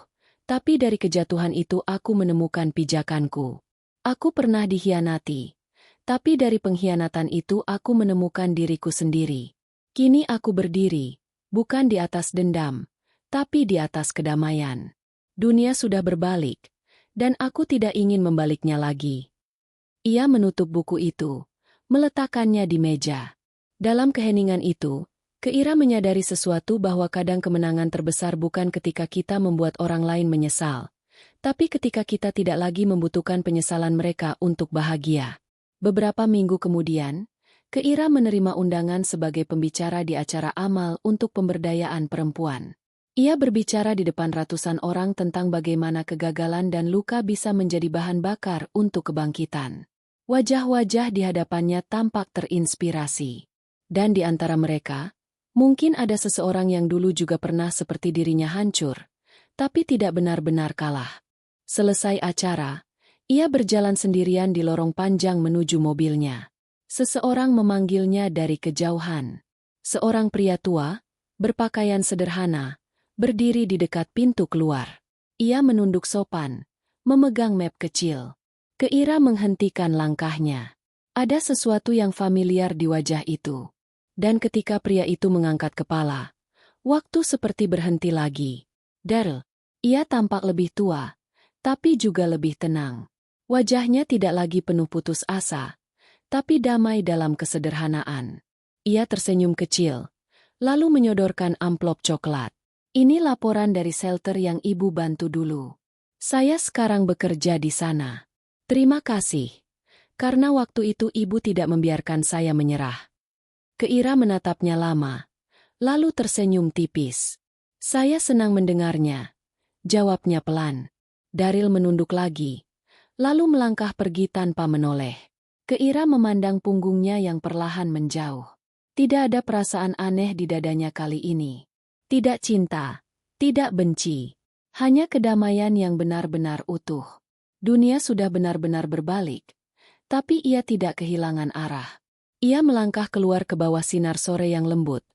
S1: tapi dari kejatuhan itu aku menemukan pijakanku. Aku pernah dikhianati, tapi dari pengkhianatan itu aku menemukan diriku sendiri. Kini aku berdiri, bukan di atas dendam, tapi di atas kedamaian. Dunia sudah berbalik, dan aku tidak ingin membaliknya lagi. Ia menutup buku itu, meletakkannya di meja. Dalam keheningan itu, Keira menyadari sesuatu, bahwa kadang kemenangan terbesar bukan ketika kita membuat orang lain menyesal, tapi ketika kita tidak lagi membutuhkan penyesalan mereka untuk bahagia. Beberapa minggu kemudian, Keira menerima undangan sebagai pembicara di acara amal untuk pemberdayaan perempuan. Ia berbicara di depan ratusan orang tentang bagaimana kegagalan dan luka bisa menjadi bahan bakar untuk kebangkitan. Wajah-wajah di hadapannya tampak terinspirasi. Dan di antara mereka, mungkin ada seseorang yang dulu juga pernah seperti dirinya hancur, tapi tidak benar-benar kalah. Selesai acara, ia berjalan sendirian di lorong panjang menuju mobilnya. Seseorang memanggilnya dari kejauhan. Seorang pria tua, berpakaian sederhana, berdiri di dekat pintu keluar. Ia menunduk sopan, memegang map kecil. Keira menghentikan langkahnya. Ada sesuatu yang familiar di wajah itu. Dan ketika pria itu mengangkat kepala, waktu seperti berhenti lagi. Daryl, ia tampak lebih tua, tapi juga lebih tenang. Wajahnya tidak lagi penuh putus asa, tapi damai dalam kesederhanaan. Ia tersenyum kecil, lalu menyodorkan amplop coklat. Ini laporan dari shelter yang ibu bantu dulu. Saya sekarang bekerja di sana. Terima kasih, karena waktu itu ibu tidak membiarkan saya menyerah. Keira menatapnya lama, lalu tersenyum tipis. Saya senang mendengarnya, jawabnya pelan. Daryl menunduk lagi, lalu melangkah pergi tanpa menoleh. Keira memandang punggungnya yang perlahan menjauh. Tidak ada perasaan aneh di dadanya kali ini. Tidak cinta, tidak benci, hanya kedamaian yang benar-benar utuh. Dunia sudah benar-benar berbalik, tapi ia tidak kehilangan arah. Ia melangkah keluar ke bawah sinar sore yang lembut,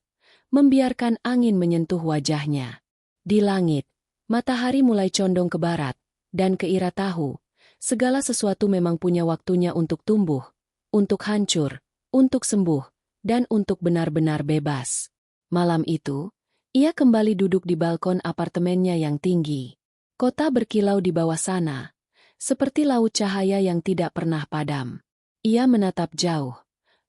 S1: membiarkan angin menyentuh wajahnya. Di langit, matahari mulai condong ke barat, dan Keira tahu, segala sesuatu memang punya waktunya untuk tumbuh, untuk hancur, untuk sembuh, dan untuk benar-benar bebas. Malam itu, ia kembali duduk di balkon apartemennya yang tinggi. Kota berkilau di bawah sana, seperti laut cahaya yang tidak pernah padam. Ia menatap jauh,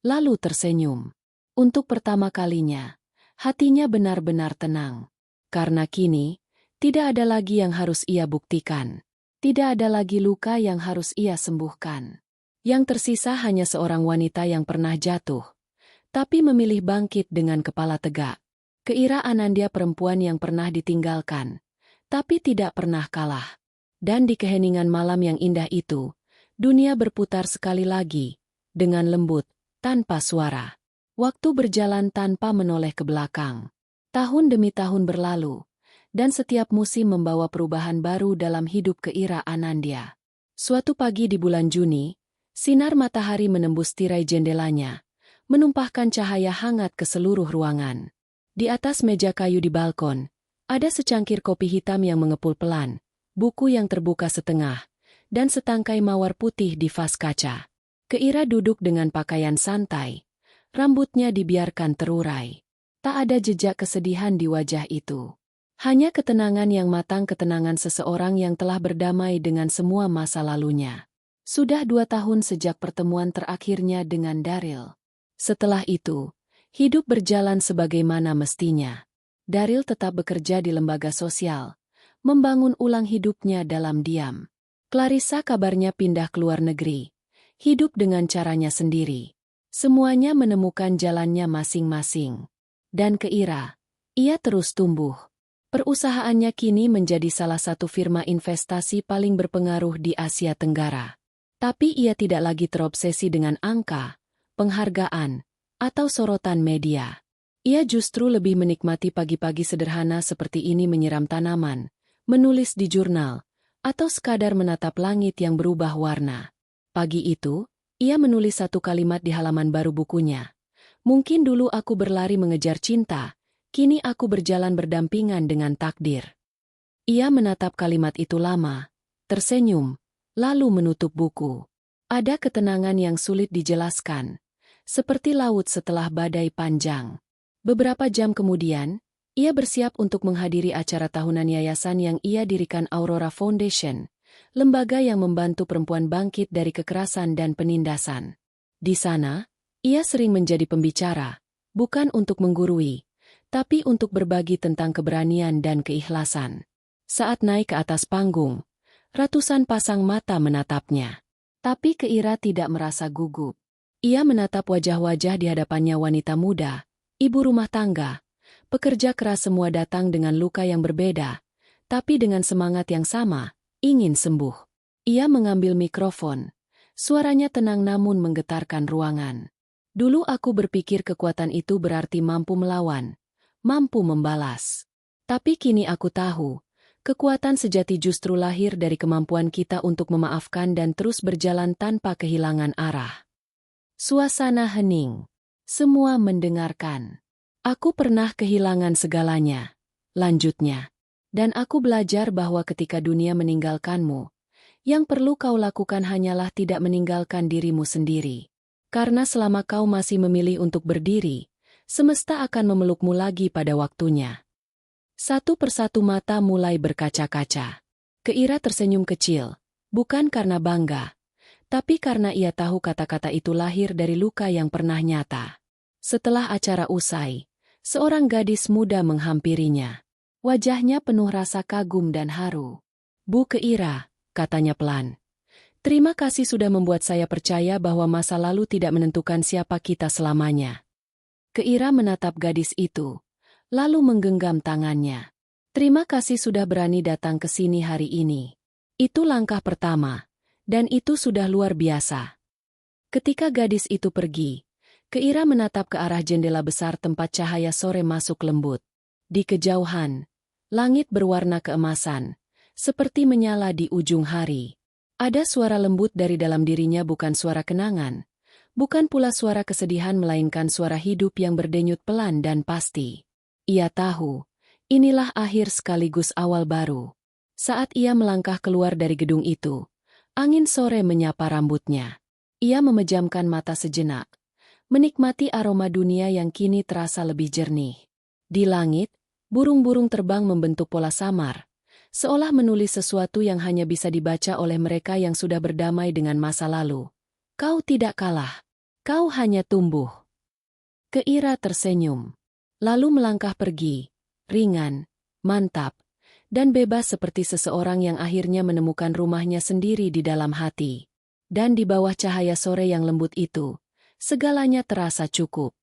S1: lalu tersenyum. Untuk pertama kalinya, hatinya benar-benar tenang. Karena kini, tidak ada lagi yang harus ia buktikan. Tidak ada lagi luka yang harus ia sembuhkan. Yang tersisa hanya seorang wanita yang pernah jatuh, tapi memilih bangkit dengan kepala tegak. Keira Anandya, perempuan yang pernah ditinggalkan, tapi tidak pernah kalah. Dan di keheningan malam yang indah itu, dunia berputar sekali lagi, dengan lembut, tanpa suara. Waktu berjalan tanpa menoleh ke belakang. Tahun demi tahun berlalu, dan setiap musim membawa perubahan baru dalam hidup Keira Anandya. Suatu pagi di bulan Juni, sinar matahari menembus tirai jendelanya, menumpahkan cahaya hangat ke seluruh ruangan. Di atas meja kayu di balkon, ada secangkir kopi hitam yang mengepul pelan, buku yang terbuka setengah, dan setangkai mawar putih di vas kaca. Keira duduk dengan pakaian santai. Rambutnya dibiarkan terurai. Tak ada jejak kesedihan di wajah itu. Hanya ketenangan yang matang, ketenangan seseorang yang telah berdamai dengan semua masa lalunya. Sudah 2 tahun sejak pertemuan terakhirnya dengan Daryl. Setelah itu, hidup berjalan sebagaimana mestinya. Daryl tetap bekerja di lembaga sosial, membangun ulang hidupnya dalam diam. Clarissa kabarnya pindah ke luar negeri, hidup dengan caranya sendiri. Semuanya menemukan jalannya masing-masing. Dan Keira, ia terus tumbuh. Perusahaannya kini menjadi salah satu firma investasi paling berpengaruh di Asia Tenggara. Tapi ia tidak lagi terobsesi dengan angka, penghargaan, atau sorotan media. Ia justru lebih menikmati pagi-pagi sederhana seperti ini, menyiram tanaman, menulis di jurnal, atau sekadar menatap langit yang berubah warna. Pagi itu, ia menulis satu kalimat di halaman baru bukunya. Mungkin dulu aku berlari mengejar cinta, kini aku berjalan berdampingan dengan takdir. Ia menatap kalimat itu lama, tersenyum, lalu menutup buku. Ada ketenangan yang sulit dijelaskan, seperti laut setelah badai panjang. Beberapa jam kemudian, ia bersiap untuk menghadiri acara tahunan yayasan yang ia dirikan, Aurora Foundation, lembaga yang membantu perempuan bangkit dari kekerasan dan penindasan. Di sana, ia sering menjadi pembicara, bukan untuk menggurui, tapi untuk berbagi tentang keberanian dan keikhlasan. Saat naik ke atas panggung, ratusan pasang mata menatapnya. Tapi Keira tidak merasa gugup. Ia menatap wajah-wajah di hadapannya, wanita muda, ibu rumah tangga, pekerja keras, semua datang dengan luka yang berbeda, tapi dengan semangat yang sama, ingin sembuh. Ia mengambil mikrofon. Suaranya tenang namun menggetarkan ruangan. Dulu aku berpikir kekuatan itu berarti mampu melawan, mampu membalas. Tapi kini aku tahu, kekuatan sejati justru lahir dari kemampuan kita untuk memaafkan dan terus berjalan tanpa kehilangan arah. Suasana hening. Semua mendengarkan. Aku pernah kehilangan segalanya, lanjutnya. Dan aku belajar bahwa ketika dunia meninggalkanmu, yang perlu kau lakukan hanyalah tidak meninggalkan dirimu sendiri. Karena selama kau masih memilih untuk berdiri, semesta akan memelukmu lagi pada waktunya. Satu persatu mata mulai berkaca-kaca. Keira tersenyum kecil, bukan karena bangga, tapi karena ia tahu kata-kata itu lahir dari luka yang pernah nyata. Setelah acara usai, seorang gadis muda menghampirinya. Wajahnya penuh rasa kagum dan haru. "Bu Keira," katanya pelan. "Terima kasih sudah membuat saya percaya bahwa masa lalu tidak menentukan siapa kita selamanya." Keira menatap gadis itu, lalu menggenggam tangannya. "Terima kasih sudah berani datang ke sini hari ini. Itu langkah pertama, dan itu sudah luar biasa." Ketika gadis itu pergi, Keira menatap ke arah jendela besar tempat cahaya sore masuk lembut. Di kejauhan, langit berwarna keemasan, seperti menyala di ujung hari. Ada suara lembut dari dalam dirinya, bukan suara kenangan, bukan pula suara kesedihan, melainkan suara hidup yang berdenyut pelan dan pasti. Ia tahu, inilah akhir sekaligus awal baru. Saat ia melangkah keluar dari gedung itu, angin sore menyapa rambutnya. Ia memejamkan mata sejenak, menikmati aroma dunia yang kini terasa lebih jernih. Di langit, burung-burung terbang membentuk pola samar, seolah menulis sesuatu yang hanya bisa dibaca oleh mereka yang sudah berdamai dengan masa lalu. "Kau tidak kalah. Kau hanya tumbuh." Keira tersenyum, lalu melangkah pergi, ringan, mantap, dan bebas seperti seseorang yang akhirnya menemukan rumahnya sendiri di dalam hati. Dan di bawah cahaya sore yang lembut itu, segalanya terasa cukup.